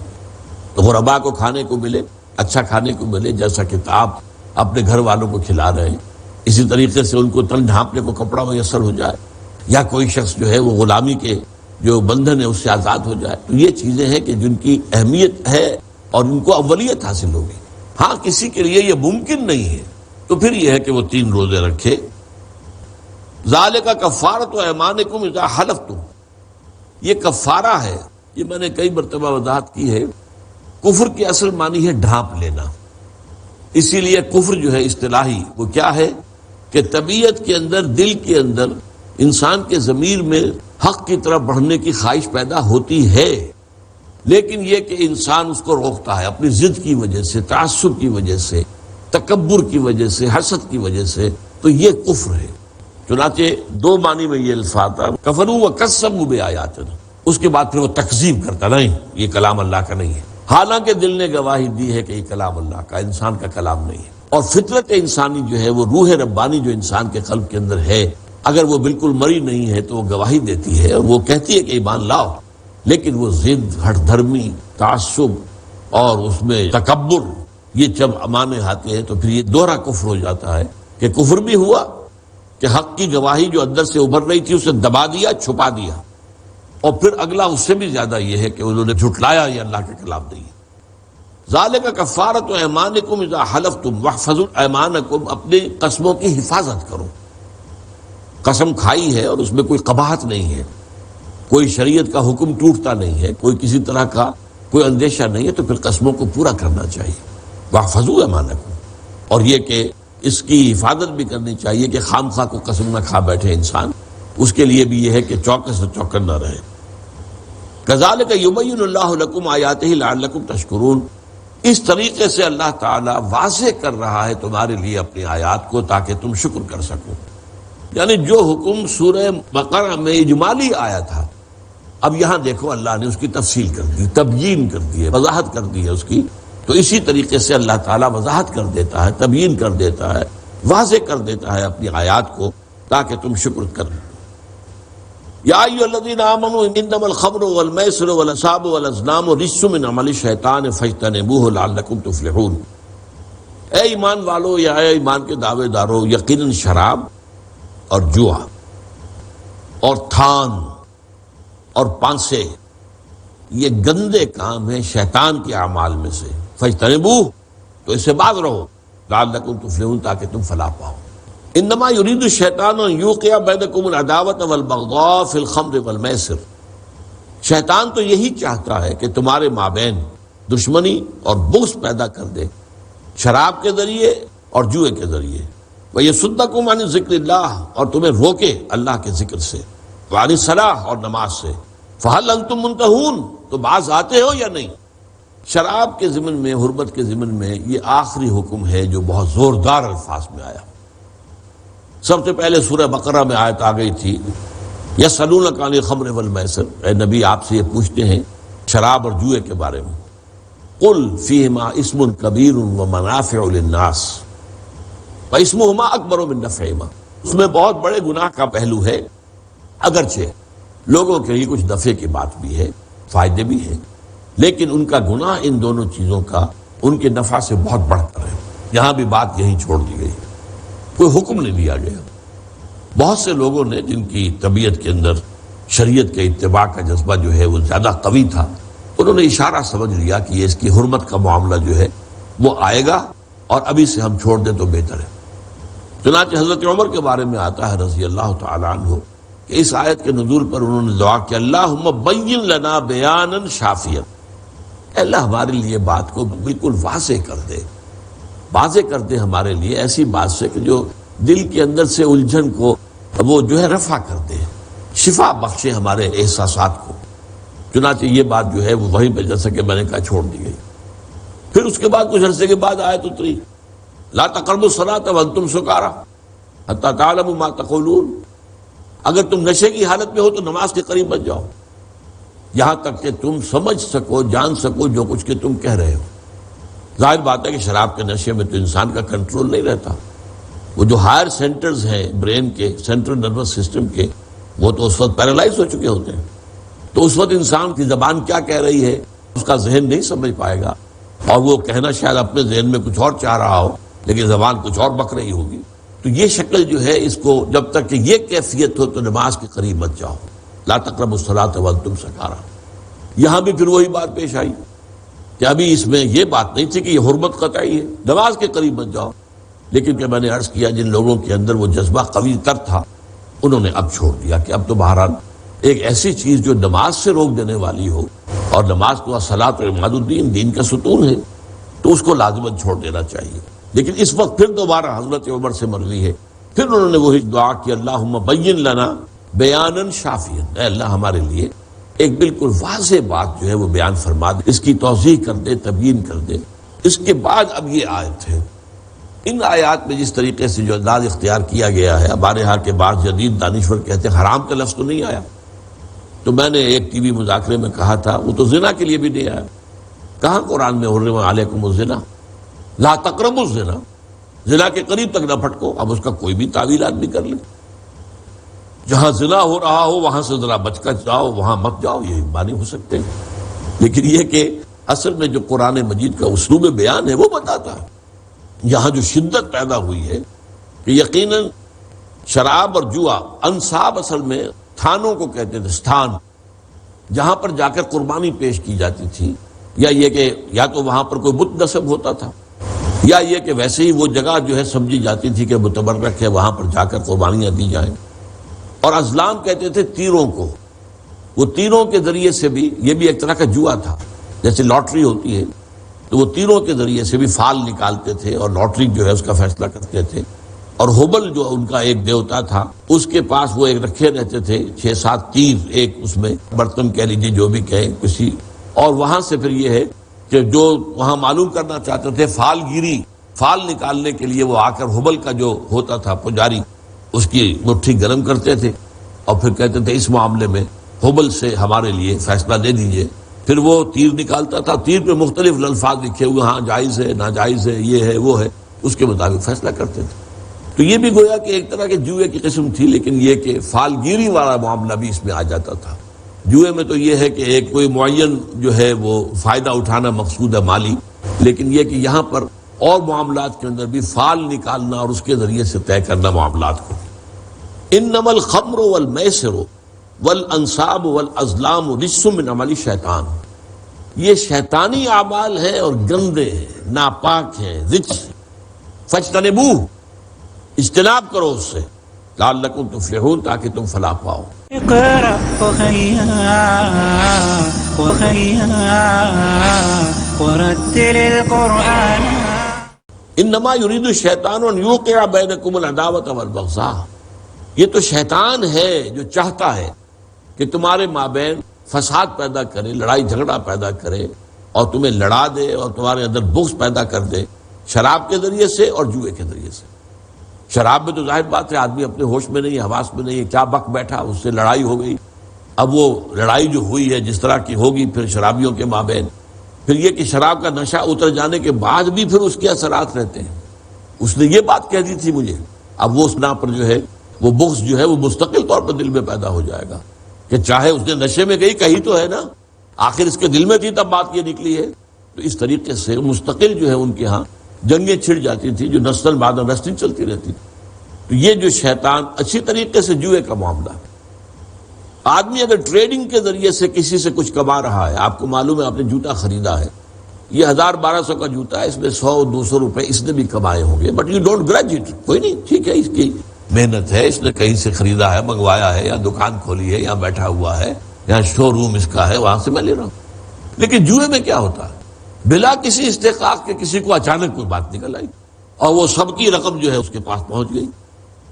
تو غربا کو کھانے کو ملے، اچھا کھانے کو ملے، جیسا کہ آپ اپنے گھر والوں کو کھلا رہے ہیں، اسی طریقے سے ان کو تن ڈھانپنے کو کپڑا میسر ہو جائے، یا کوئی شخص جو ہے وہ غلامی کے جو بندھن ہے اس سے آزاد ہو جائے۔ تو یہ چیزیں ہیں کہ جن کی اہمیت ہے اور ان کو اولیت حاصل ہوگی۔ ہاں کسی کے لیے یہ ممکن نہیں ہے تو پھر یہ ہے کہ وہ 3 روزے رکھے۔ ذالک کفارۃ ایمانکم اذا حلفتم، یہ کفارہ ہے، یہ میں نے کئی مرتبہ وضاحت کی ہے۔ کفر کی اصل معنی ہے ڈھانپ لینا، اسی لیے کفر جو ہے اصطلاحی وہ کیا ہے کہ طبیعت کے اندر، دل کے اندر، انسان کے ضمیر میں حق کی طرف بڑھنے کی خواہش پیدا ہوتی ہے، لیکن یہ کہ انسان اس کو روکتا ہے اپنی ضد کی وجہ سے، تعصب کی وجہ سے، تکبر کی وجہ سے، حسد کی وجہ سے، تو یہ کفر ہے۔ چنانچہ 2 معنی میں یہ الفاظ تھا، کفروا وکذبوا بآیاتنا، اس کے بعد پھر وہ تکذیب کرتا، نہیں یہ کلام اللہ کا نہیں ہے، حالانکہ دل نے گواہی دی ہے کہ یہ کلام اللہ کا، انسان کا کلام نہیں ہے۔ اور فطرت انسانی جو ہے، وہ روح ربانی جو انسان کے قلب کے اندر ہے، اگر وہ بالکل مری نہیں ہے تو وہ گواہی دیتی ہے، وہ کہتی ہے کہ ایمان لاؤ، لیکن وہ ضد، ہٹ دھرمی، تعصب اور اس میں تکبر، یہ جب امانے آتے ہیں تو پھر یہ دوہرا کفر ہو جاتا ہے کہ کفر بھی ہوا کہ حق کی گواہی جو اندر سے ابھر رہی تھی اسے دبا دیا، چھپا دیا، اور پھر اگلا اس سے بھی زیادہ یہ ہے کہ انہوں نے جھٹلایا یہ اللہ کا کلام نہیں ہے۔ ذالک کفارۃ ایمانکم اذا حلفتم واحفظوا ایمانکم، اپنی قسموں کی حفاظت کرو۔ قسم کھائی ہے اور اس میں کوئی قباحت نہیں ہے، کوئی شریعت کا حکم ٹوٹتا نہیں ہے، کوئی کسی طرح کا کوئی اندیشہ نہیں ہے، تو پھر قسموں کو پورا کرنا چاہیے۔ واحفظوا ایمانکم، اور یہ کہ اس کی حفاظت بھی کرنی چاہیے کہ خام خواہ کو قسم نہ کھا بیٹھے انسان، اس کے لیے بھی یہ ہے کہ چوکس سے چوکن نہ رہے۔ کذالک یبین اللہ لکم آیاتہ لعلکم تشکرون، اس طریقے سے اللہ تعالیٰ واضح کر رہا ہے تمہارے لیے اپنی آیات کو تاکہ تم شکر کر سکو۔ یعنی جو حکم سورہ بقرہ میں اجمالی آیا تھا، اب یہاں دیکھو اللہ نے اس کی تفصیل کر دی، تبیین کر دی ہے، وضاحت کر دی ہے اس کی، تو اسی طریقے سے اللہ تعالیٰ وضاحت کر دیتا ہے، تبیین کر دیتا ہے، واضح کر دیتا ہے اپنی آیات کو تاکہ تم شکر کرو۔ یا ایھا الذین آمنوا انما الخمر والمیسر والانصاب والازلام رجس من عمل الشیطان فاجتنبوہ لعلکم تفلحون، اے ایمان والو یا اے ایمان کے دعوے دارو، یقیناً شراب اور جوا اور تھان اور پانسے یہ گندے کام ہیں شیطان کے اعمال میں سے، فاجتنبوہ، تو اس سے باز رہو، لعلکم تفلحون، تاکہ تم فلاح پاؤ۔ انما یرید الشیطان ان یوقع بینکم العداوۃ والبغضاء فی الخمر والمیسر، شیطان تو یہی چاہتا ہے کہ تمہارے مابین دشمنی اور بغض پیدا کر دے شراب کے ذریعے اور جوئے کے ذریعے، وَيَصُدَّكُمْ عَنِ ذِكْرِ اللَّهِ، اور تمہیں روکے اللہ کے ذکر سے، وَعَنِ الصَّلَاةِ، اور نماز سے، فَهَلْ أَنْتُمْ مُنْتَهُونَ، تو باز آتے ہو یا نہیں؟ شراب کے ضمن میں، حرمت کے ضمن میں یہ آخری حکم ہے جو بہت زوردار الفاظ میں آیا۔ سب سے پہلے سورہ بقرہ میں آیت آ گئی تھی، یسألونک عن الخمر والمیسر، اے نبی آپ سے یہ پوچھتے ہیں شراب اور جوئے کے بارے میں، قل فیہما اسم کبیر ومنافع للناس واسمہما اکبر من نفعہما، اس میں بہت بڑے گناہ کا پہلو ہے، اگرچہ لوگوں کے لیے کچھ نفع کی بات بھی ہے، فائدے بھی ہیں، لیکن ان کا گناہ ان دونوں چیزوں کا ان کے نفع سے بہت بڑھ کر ہے۔ یہاں بھی بات یہیں چھوڑ دی گئی، کوئی حکم نہیں دیا گیا۔ بہت سے لوگوں نے جن کی طبیعت کے اندر شریعت کے اتباع کا جذبہ جو ہے وہ زیادہ قوی تھا، انہوں نے اشارہ سمجھ لیا کہ یہ اس کی حرمت کا معاملہ جو ہے وہ آئے گا اور ابھی سے ہم چھوڑ دیں تو بہتر ہے۔ چنانچہ حضرت عمر کے بارے میں آتا ہے رضی اللہ تعالی عنہ کہ اس آیت کے نزول پر انہوں نے دعا کہ اللہم بین لنا بیانا شافیا، اے اللہ ہمارے لیے بات کو بالکل واضح کر دے، واضح کر دے ہمارے لیے ایسی بات سے کہ جو دل کے اندر سے الجھن کو وہ جو ہے رفع کر دے، شفا بخشے ہمارے احساسات کو۔ چنانچہ یہ بات جو ہے وہ وہیں پہ جیسا کہ میں نے کہا چھوڑ دی گئی۔ پھر اس کے بعد کچھ عرصے کے بعد آیت اتری، لا تقربوا الصلاة وانتم سکارى حتى تعلموا ما تقولون، اگر تم نشے کی حالت میں ہو تو نماز کے قریب مت جاؤ یہاں تک کہ تم سمجھ سکو، جان سکو جو کچھ کہ تم کہہ رہے ہو۔ ظاہر بات ہے کہ شراب کے نشے میں تو انسان کا کنٹرول نہیں رہتا، وہ جو ہائر سینٹرز ہیں برین کے، سینٹرل نروس سسٹم کے، وہ تو اس وقت پیرالائز ہو چکے ہوتے ہیں، تو اس وقت انسان کی زبان کیا کہہ رہی ہے اس کا ذہن نہیں سمجھ پائے گا، اور وہ کہنا شاید اپنے ذہن میں کچھ اور چاہ رہا ہو لیکن زبان کچھ اور بک رہی ہوگی۔ تو یہ شکل جو ہے اس کو جب تک کہ یہ کیفیت ہو تو نماز کے قریب مت جاؤ، لا تقربوا الصلاة وانتم سکارى۔ یہاں بھی پھر وہی بات پیش آئی کہ ابھی اس میں یہ بات نہیں تھی کہ یہ حرمت قطعی ہے، نماز کے قریب مت جاؤ، لیکن کہ میں نے عرض کیا جن لوگوں کے اندر وہ جذبہ قوی تر تھا انہوں نے اب چھوڑ دیا کہ اب تو بہرحال ایک ایسی چیز جو نماز سے روک دینے والی ہو، اور نماز تو الصلاۃ عماد الدین، دین کا ستون ہے، تو اس کو لازماً چھوڑ دینا چاہیے۔ لیکن اس وقت پھر دوبارہ حضرت عمر سے مروی ہے، پھر انہوں نے وہی دعا کی اللہم بین لنا بیانا شافیا، اے اللہ ہمارے لیے ایک بالکل واضح بات جو ہے وہ بیان فرما دے، اس کی توضیح کر دے، تبیین کر دے۔ اس کے بعد اب یہ آیت ہے۔ ان آیات میں جس طریقے سے جو انداز اختیار کیا گیا ہے، ہمارے ہاں کے بعض جدید دانشور کہتے ہیں حرام کا لفظ تو نہیں آیا، تو میں نے ایک ٹی وی مذاکرے میں کہا تھا وہ تو زنا کے لیے بھی نہیں آیا، کہاں قرآن میں حرم علیکم الزنا، لا تقربوا الزنا، زنا کے قریب تک نہ پھٹکو۔ اب اس کا کوئی بھی تعویل آدمی کر لے، جہاں زنا ہو رہا ہو وہاں سے ذرا بچ کر جاؤ، وہاں مت جاؤ، یہ معنی ہو سکتے ہیں، لیکن یہ کہ اصل میں جو قرآن مجید کا اسلوب بیان ہے وہ بتاتا ہے۔ یہاں جو شدت پیدا ہوئی ہے کہ یقیناً شراب اور جوا، انصاب اصل میں تھانوں کو کہتے تھے، ستھان جہاں پر جا کر قربانی پیش کی جاتی تھی، یا یہ کہ یا تو وہاں پر کوئی بت نصب ہوتا تھا، یا یہ کہ ویسے ہی وہ جگہ جو ہے سمجھی جاتی تھی کہ متبرک ہے، وہاں پر جا کر قربانیاں دی جائیں۔ اور ازلام کہتے تھے تیروں کو، وہ تیروں کے ذریعے سے بھی، یہ بھی ایک طرح کا جوا تھا، جیسے لاٹری ہوتی ہے تو وہ تیروں کے ذریعے سے بھی فال نکالتے تھے اور لاٹری جو ہے اس کا فیصلہ کرتے تھے۔ اور حبل جو ان کا ایک دیوتا تھا، اس کے پاس وہ ایک رکھے رہتے تھے 6-7 تیر، ایک اس میں برتن کہہ لیجیے جو بھی کہیں کسی، اور وہاں سے پھر یہ ہے کہ جو وہاں معلوم کرنا چاہتے تھے فال گیری، فال نکالنے کے لیے وہ آ کر حبل کا جو ہوتا تھا پجاری، اس کی مٹھی گرم کرتے تھے اور پھر کہتے تھے اس معاملے میں حبل سے ہمارے لیے فیصلہ دے دیجئے۔ پھر وہ تیر نکالتا تھا، تیر پہ مختلف الفاظ لکھے ہوئے، ہاں جائز ہے، ناجائز ہے، یہ ہے وہ ہے، اس کے مطابق فیصلہ کرتے تھے۔ تو یہ بھی گویا کہ ایک طرح کے جوئے کی قسم تھی، لیکن یہ کہ فال گیری والا معاملہ بھی اس میں آ جاتا تھا۔ جوئے میں تو یہ ہے کہ ایک کوئی معین جو ہے وہ فائدہ اٹھانا مقصود ہے مالی، لیکن یہ کہ یہاں پر اور معاملات کے اندر بھی فال نکالنا اور اس کے ذریعے سے طے کرنا معاملات کو۔ انما الخمر والمیسر والانصاب والازلام رجس من عمل الشیطان، یہ شیطانی اعمال ہیں اور گندے ہیں، ناپاک ہیں، رجس، فاجتنبوہ، اجتناب کرو اس سے، لعلکم تفلحون، تاکہ تم فلاح پاؤ۔ اقرأ ورتل القرآن۔ انما یرید الشیطان ان یوقع بینکم العداوۃ والبغضاء، یہ تو شیطان ہے جو چاہتا ہے کہ تمہارے مابین فساد پیدا کرے، لڑائی جھگڑا پیدا کرے اور تمہیں لڑا دے اور تمہارے اندر بغض پیدا کر دے، شراب کے ذریعے سے اور جوئے کے ذریعے سے۔ شراب میں تو ظاہر بات ہے آدمی اپنے ہوش میں نہیں ہے، حواس میں نہیں ہے، کیا بک بیٹھا، اس سے لڑائی ہو گئی۔ اب وہ لڑائی جو ہوئی ہے جس طرح کی ہوگی پھر شرابیوں کے مابین، پھر یہ کہ شراب کا نشہ اتر جانے کے بعد بھی پھر اس کے اثرات رہتے ہیں۔ اس نے یہ بات کہہ دی تھی مجھے، اب وہ اس نا پر جو ہے وہ بغض جو ہے وہ مستقل طور پر دل میں پیدا ہو جائے گا کہ چاہے اس نے نشے میں گئی کہی تو ہے نا، آخر اس کے دل میں تھی تب بات یہ نکلی ہے۔ تو اس طریقے سے مستقل جو ہے ان کے ہاں جنگیں چھڑ جاتی تھی جو نسل بعد نسل چلتی رہتی تھی۔ تو یہ جو شیطان اچھی طریقے سے جوئے کا معاملہ ہے، آدمی اگر ٹریڈنگ کے ذریعے سے کسی سے کچھ کما رہا ہے، آپ کو معلوم ہے آپ نے جوتا خریدا ہے، یہ 1000-1200 کا جوتا ہے، اس میں 100-200 روپے اس نے بھی کمائے ہوں گے، بٹ یو ڈونٹ گرج اٹ، کوئی نہیں، ٹھیک ہے، اس کی محنت ہے، اس نے کہیں سے خریدا ہے، منگوایا ہے، یا دکان کھولی ہے، یا بیٹھا ہوا ہے، یا شو روم اس کا ہے، وہاں سے میں لے رہا ہوں۔ لیکن جوئے میں کیا ہوتا ہے، بلا کسی استحقاق کے کسی کو اچانک کوئی بات نکل آئی اور وہ سب کی رقم جو ہے اس کے پاس پہنچ گئی،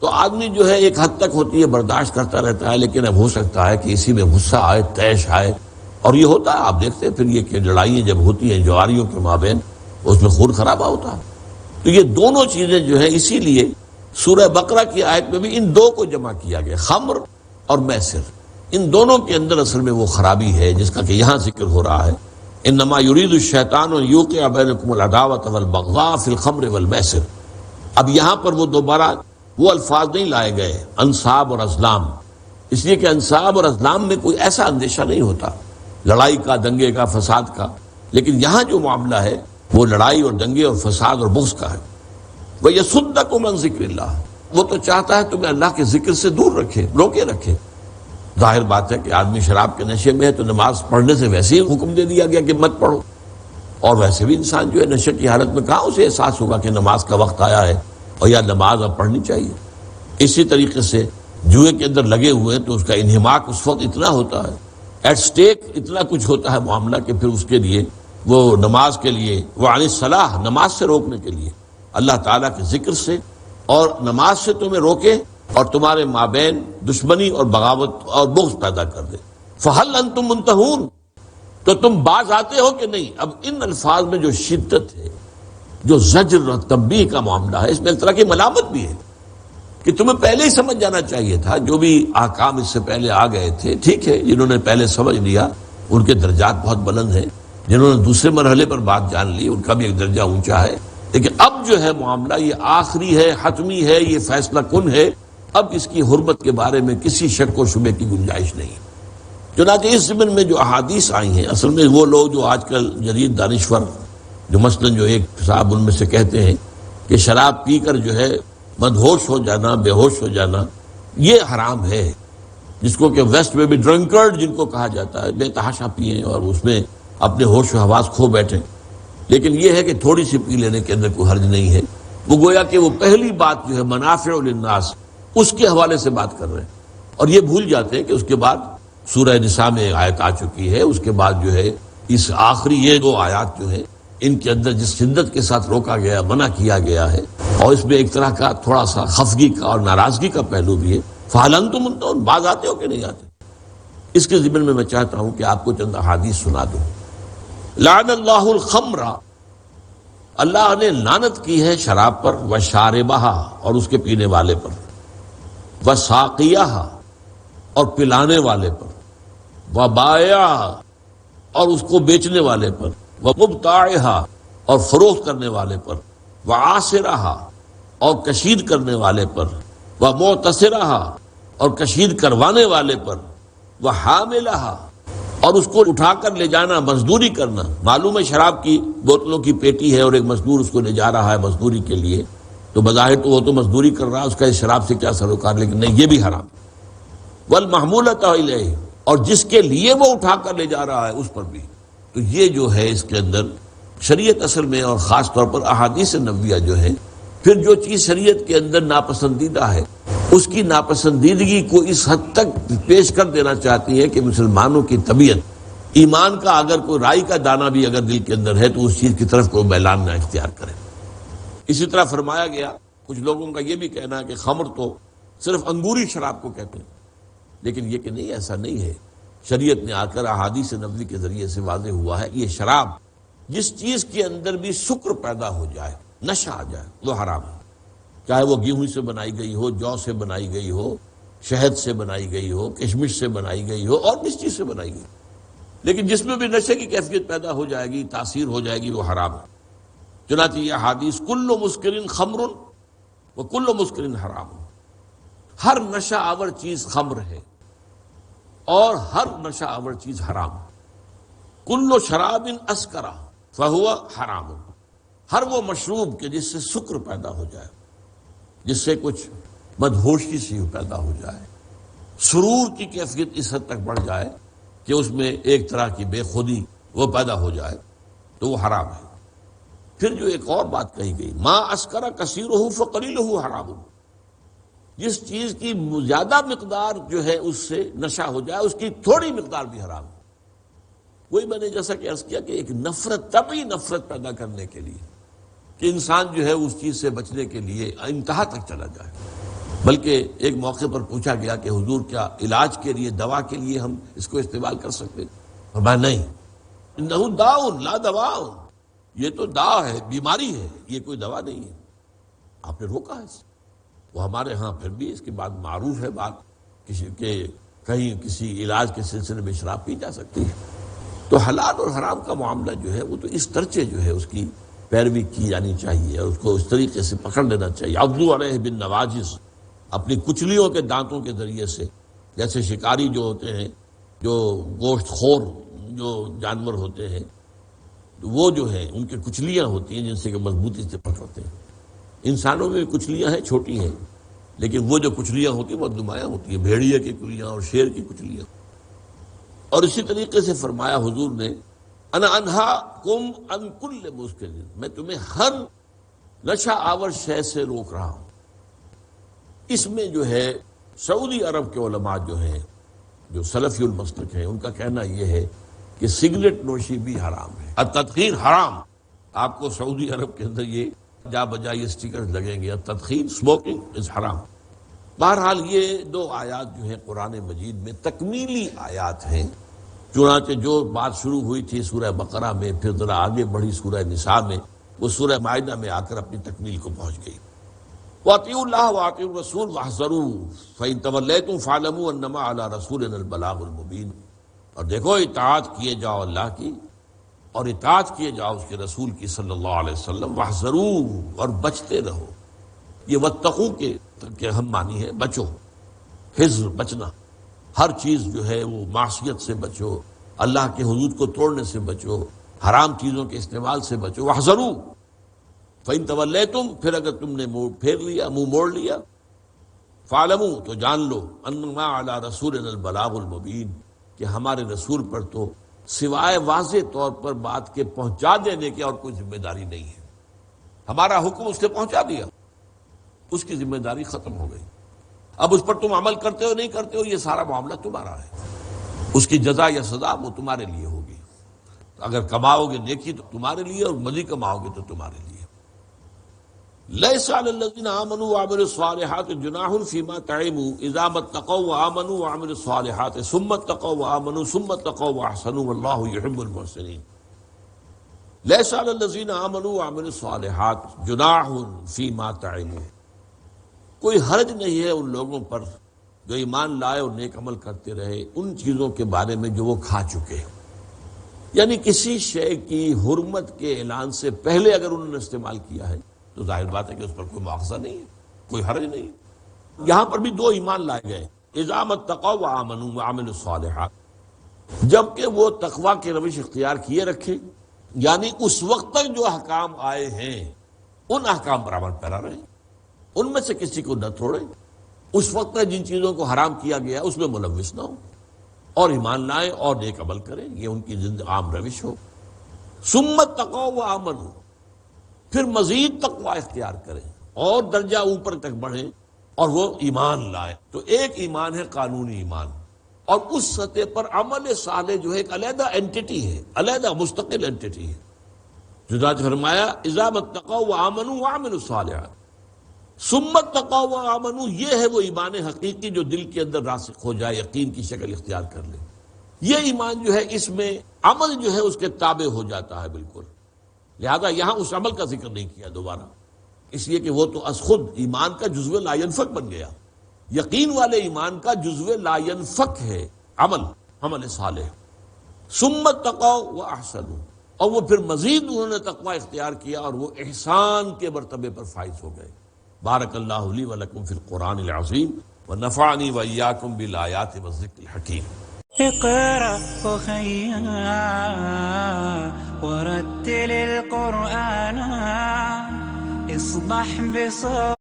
تو آدمی جو ہے ایک حد تک ہوتی ہے برداشت کرتا رہتا ہے، لیکن اب ہو سکتا ہے کہ اسی میں غصہ آئے، طیش آئے، اور یہ ہوتا ہے، آپ دیکھتے ہیں پھر یہ کہ لڑائیاں جب ہوتی ہیں جواریوں کے مابین اس میں خون خرابہ ہوتا ہے۔ تو یہ دونوں چیزیں جو ہیں، اسی لیے سورہ بقرہ کی آیت میں بھی ان دو کو جمع کیا گیا، خمر اور میسر، ان دونوں کے اندر اصل میں وہ خرابی ہے جس کا کہ یہاں ذکر ہو رہا ہے۔ انما یرید الشیطان ان یوقع بینکم العداوۃ والبغضاء فی الخمر والمیسر۔ اب یہاں پر وہ دوبارہ وہ الفاظ نہیں لائے گئے انصاب اور ازلام، اس لیے کہ انصاب اور ازلام میں کوئی ایسا اندیشہ نہیں ہوتا لڑائی کا، دنگے کا، فساد کا، لیکن یہاں جو معاملہ ہے وہ لڑائی اور دنگے اور فساد اور بغض کا ہے۔ وَيَصُدَّكُمْ عَنْ ذِكْرِ اللَّهِ، وہ تو چاہتا ہے تمہیں اللہ کے ذکر سے دور رکھے، روکے رکھے۔ ظاہر بات ہے کہ آدمی شراب کے نشے میں ہے تو نماز پڑھنے سے ویسے ہی حکم دے دیا گیا کہ مت پڑھو، اور ویسے بھی انسان جو ہے نشے کی حالت میں کہاں اسے احساس ہوگا کہ نماز کا وقت آیا ہے اور یا نماز اب پڑھنی چاہیے۔ اسی طریقے سے جوئے کے اندر لگے ہوئے ہیں تو اس کا انہماک اس وقت اتنا ہوتا ہے، ایٹ سٹیک اتنا کچھ ہوتا ہے معاملہ کہ پھر اس کے لیے وہ نماز کے لیے وہ عن الصلاح، نماز سے روکنے کے لیے اللہ تعالیٰ کے ذکر سے اور نماز سے تمہیں روکے اور تمہارے مابین دشمنی اور بغاوت اور بغض پیدا کر دے۔ فہل انتم منتہون، تو تم باز آتے ہو کہ نہیں؟ اب ان الفاظ میں جو شدت ہے، جو زجر اور تنبیہ کا معاملہ ہے، اس میں ایک طرح کی ملامت بھی ہے کہ تمہیں پہلے ہی سمجھ جانا چاہیے تھا، جو بھی احکام اس سے پہلے آ گئے تھے، ٹھیک ہے، جنہوں نے پہلے سمجھ لیا ان کے درجات بہت بلند ہیں، جنہوں نے دوسرے مرحلے پر بات جان لی ان کا بھی ایک درجہ اونچا ہے، لیکن اب جو ہے معاملہ یہ آخری ہے، حتمی ہے، یہ فیصلہ کن ہے، اب اس کی حرمت کے بارے میں کسی شک و شبے کی گنجائش نہیں۔ چنانچہ اس ضمن میں جو احادیث آئی ہیں، اصل میں وہ لوگ جو آج کل جدید دانشور جو مثلاً جو ایک صاحب ان میں سے کہتے ہیں کہ شراب پی کر جو ہے مدہوش ہو جانا، بے ہوش ہو جانا، یہ حرام ہے، جس کو کہ ویسٹ میں بھی ڈرنکرڈ جن کو کہا جاتا ہے، بے تحاشا پئیں اور اس میں اپنے ہوش و حواس کھو بیٹھیں، لیکن یہ ہے کہ تھوڑی سی پی لینے کے اندر کوئی حرج نہیں ہے۔ وہ گویا کہ وہ پہلی بات جو ہے منافع للناس اس کے حوالے سے بات کر رہے ہیں، اور یہ بھول جاتے ہیں کہ اس کے بعد سورہ نساء میں آیت آ چکی ہے، اس کے بعد جو ہے اس آخری یہ دو آیات جو ہے ان کے اندر جس شدت کے ساتھ روکا گیا، منع کیا گیا ہے، اور اس میں ایک طرح کا تھوڑا سا خفگی کا اور ناراضگی کا پہلو بھی ہے۔ فَهَلْ أَنْتُمْ مُنْتَهُونَ، باز آتے ہو کہ نہیں آتے؟ اس کے ضمن میں چاہتا ہوں کہ آپ کو چند احادیث سنا دوں۔ لعن اللہ الخمر، اللہ نے لعنت کی ہے شراب پر، وشاربہا، اور اس کے پینے والے پر، وساقیہا، اور پلانے والے پر، وبائعہا، اور اس کو بیچنے والے پر، ومبتاعہا، اور فروخت کرنے والے پر، وعاصرہا، اور کشید کرنے والے پر، ومعتصرہا، اور کشید کروانے والے پر، وحاملہا، اور اس کو اٹھا کر لے جانا، مزدوری کرنا۔ معلوم ہے شراب کی بوتلوں کی پیٹی ہے اور ایک مزدور اس کو لے جا رہا ہے مزدوری کے لیے، تو بظاہر تو وہ تو مزدوری کر رہا ہے، اس کا اس شراب سے کیا سروکار، لیکن نہیں، یہ بھی حرام. والمحمولۃ الیہ، اور جس کے لیے وہ اٹھا کر لے جا رہا ہے اس پر بھی. تو یہ جو ہے اس کے اندر شریعت اصل میں، اور خاص طور پر احادیث نبویہ جو ہے، پھر جو چیز شریعت کے اندر ناپسندیدہ ہے اس کی ناپسندیدگی کو اس حد تک پیش کر دینا چاہتی ہے کہ مسلمانوں کی طبیعت ایمان کا اگر کوئی رائی کا دانہ بھی اگر دل کے اندر ہے تو اس چیز کی طرف کوئی میلان نہ اختیار کرے. اسی طرح فرمایا گیا، کچھ لوگوں کا یہ بھی کہنا ہے کہ خمر تو صرف انگوری شراب کو کہتے ہیں، لیکن یہ کہ نہیں، ایسا نہیں ہے. شریعت نے آ کر احادیث نبوی کے ذریعے سے واضح ہوا ہے، یہ شراب جس چیز کے اندر بھی سکر پیدا ہو جائے، نشہ آ جائے، وہ حرام ہے. چاہے وہ گیہوں سے بنائی گئی ہو، جو سے بنائی گئی ہو، شہد سے بنائی گئی ہو، کشمش سے بنائی گئی ہو، اور کس چیز سے بنائی گئی، لیکن جس میں بھی نشے کی کیفیت پیدا ہو جائے گی، تاثیر ہو جائے گی، وہ حرام ہے. چنانچہ یہ حدیث کل مسکر خمر و کل مسکر حرام، ہر نشہ آور چیز خمر ہے اور ہر نشہ آور چیز حرام. کل شراب اسکرا فہو حرام، ہر وہ مشروب کہ جس سے سکر پیدا ہو جائے، جس سے کچھ مدہوشی سی پیدا ہو جائے، سرور کی کیفیت اس حد تک بڑھ جائے کہ اس میں ایک طرح کی بے خودی وہ پیدا ہو جائے، تو وہ حرام ہے. پھر جو ایک اور بات کہی گئی، ما اسکر کثیرہ فقلیلہ حرام، جس چیز کی زیادہ مقدار جو ہے اس سے نشہ ہو جائے، اس کی تھوڑی مقدار بھی حرام ہے. وہی میں نے جیسا کہ عرض کیا کہ ایک نفرت، طبعی نفرت پیدا کرنے کے لیے کہ انسان جو ہے اس چیز سے بچنے کے لیے انتہا تک چلا جائے. بلکہ ایک موقع پر پوچھا گیا کہ حضور کیا علاج کے لیے، دوا کے لیے ہم اس کو استعمال کر سکتے ہیں؟ فرمایا نہیں، انہ داء لا دواء، یہ تو دا ہے، بیماری ہے، یہ کوئی دوا نہیں ہے. آپ نے روکا ہے اسے. وہ ہمارے ہاں پھر بھی اس کے بعد معروف ہے بات کسی کے کہیں کسی علاج کے سلسلے میں شراب پی جا سکتی ہے. تو حلال اور حرام کا معاملہ جو ہے وہ تو اس طرح جو ہے اس کی پیروی کی جانی چاہیے اور اس کو اس طریقے سے پکڑ لینا چاہیے. عضوا علیہ بالنواجذ، اپنی کچلیوں کے دانتوں کے ذریعے سے. جیسے شکاری جو ہوتے ہیں، جو گوشت خور جو جانور ہوتے ہیں، وہ جو ہیں ان کے کچلیاں ہوتی ہیں جن سے کہ مضبوطی سے پکڑتے ہیں. انسانوں میں کچلیاں ہیں، چھوٹی ہیں، لیکن وہ جو کچلیاں ہوتی ہیں وہ نمایاں ہوتی ہیں، بھیڑیے کی کچلیاں اور شیر کی کچلیاں. اور اسی طریقے سے فرمایا حضور نے، انا انہاکم عن کل مسکر، میں تمہیں ہر نشہ آور شے سے روک رہا ہوں. اس میں جو ہے سعودی عرب کے علماء جو ہیں، جو سلفی المسلک ہیں، ان کا کہنا یہ ہے کہ سگریٹ نوشی بھی حرام ہے، التدخین حرام. آپ کو سعودی عرب کے اندر یہ جا بجا یہ اسٹیکر لگیں گے، التدخین اسموکنگ از حرام. بہرحال یہ دو آیات جو ہیں قرآن مجید میں تکمیلی آیات ہیں. چنانچہ جو بات شروع ہوئی تھی سورہ بقرہ میں، پھر ذرا آگے بڑھی سورہ نساء میں، وہ سورہ مائدہ میں آ کر اپنی تکمیل کو پہنچ گئی. وَأَطِيعُوا اللَّهَ وَأَطِيعُوا الرَّسُولَ وَاحْذَرُوا فَإِن تَوَلَّيْتُمْ فَاعْلَمُوا أَنَّمَا عَلَىٰ رَسُولِنَا الْبَلَاغُ الْمُبِينُ. اور دیکھو، اطاعت کیے جاؤ اللہ کی اور اطاعت کیے جاؤ اس کے رسول کی صلی اللہ علیہ وسلم. وَاحْذَرُوا، اور بچتے رہو. یہ وَاتَّقُوا کے ہم معنی ہے بچو، حذر بچنا. ہر چیز جو ہے وہ معصیت سے بچو، اللہ کے حدود کو توڑنے سے بچو، حرام چیزوں کے استعمال سے بچو. وَاحْذَرُوا فَإِن تَوَلَّيْتُمْ، پھر اگر تم نے منہ پھیر لیا، منہ موڑ لیا، فَاعْلَمُوا، تو جان لو، أَنَّمَا عَلَىٰ رَسُولِنَا الْبَلَاغُ الْمُبِينُ، کہ ہمارے رسول پر تو سوائے واضح طور پر بات کے پہنچا دینے کی اور کوئی ذمہ داری نہیں ہے. ہمارا حکم اس نے پہنچا دیا، اس کی ذمہ داری ختم ہو گئی. اب اس پر تم عمل کرتے ہو نہیں کرتے ہو، یہ سارا معاملہ تمہارا ہے. اس کی جزا یا سزا وہ تمہارے لیے ہوگی. اگر کماؤ گے نیکی تو تمہارے لیے، اور مزید کماؤ گے تو تمہارے لیے. لیس علی الذین آمنوا وعملوا الصالحات جناح فیما طعموا اذا ما اتقوا وآمنوا وعملوا الصالحات ثم اتقوا وآمنوا ثم اتقوا واحسنوا واللہ یحب المحسنین. لیس علی الذین آمنوا وعملوا الصالحات جناح فیما طعموا، کوئی حرج نہیں ہے ان لوگوں پر جو ایمان لائے اور نیک عمل کرتے رہے ان چیزوں کے بارے میں جو وہ کھا چکے. یعنی کسی شے کی حرمت کے اعلان سے پہلے اگر انہوں نے استعمال کیا ہے تو ظاہر بات ہے کہ اس پر کوئی مواخذہ نہیں ہے، کوئی حرج نہیں. یہاں پر بھی دو ایمان لائے گئے، اذا ما اتقوا وآمنوا وعملوا الصالحات، جبکہ وہ تقوی کی روش اختیار کیے رکھے، یعنی اس وقت تک جو احکام آئے ہیں ان احکام پر عمل پیرا رہے. ان میں سے کسی کو نہ توڑے، اس وقت میں جن چیزوں کو حرام کیا گیا اس میں ملوث نہ ہو، اور ایمان لائیں اور نیک عمل کریں، یہ ان کی عام روش ہو۔ ثم اتقوا وآمنوا، پھر مزید تقوی اختیار کریں اور درجہ اوپر تک بڑھیں اور وہ ایمان لائیں۔ تو ایک ایمان ہے قانونی ایمان، اور اس سطح پر عمل صالح جو ہے ایک علیحدہ اینٹی ہے، علیحدہ مستقل اینٹی ہے۔ چنانچہ فرمایا اذا اتقوا وآمنوا وعملوا الصالحات، ثم اتقوا وآمنوا، یہ ہے وہ ایمان حقیقی جو دل کے اندر راسخ ہو جائے، یقین کی شکل اختیار کر لے۔ یہ ایمان جو ہے اس میں عمل جو ہے اس کے تابع ہو جاتا ہے بالکل، لہذا یہاں اس عمل کا ذکر نہیں کیا دوبارہ، اس لیے کہ وہ تو از خود ایمان کا جزو لا ینفک بن گیا۔ یقین والے ایمان کا جزو لا ینفک ہے عمل صالح۔ ثم اتقوا واحسنوا، اور وہ پھر مزید انہوں نے تقوی اختیار کیا اور وہ احسان کے مرتبے پر فائز ہو گئے۔ بارک اللہ لی ولکم فی القرآن العظیم ونفعنی وإیاکم بالآیات والذکر الحکیم۔ اقرأ أخيا ورتل القرآن اصبح بصوت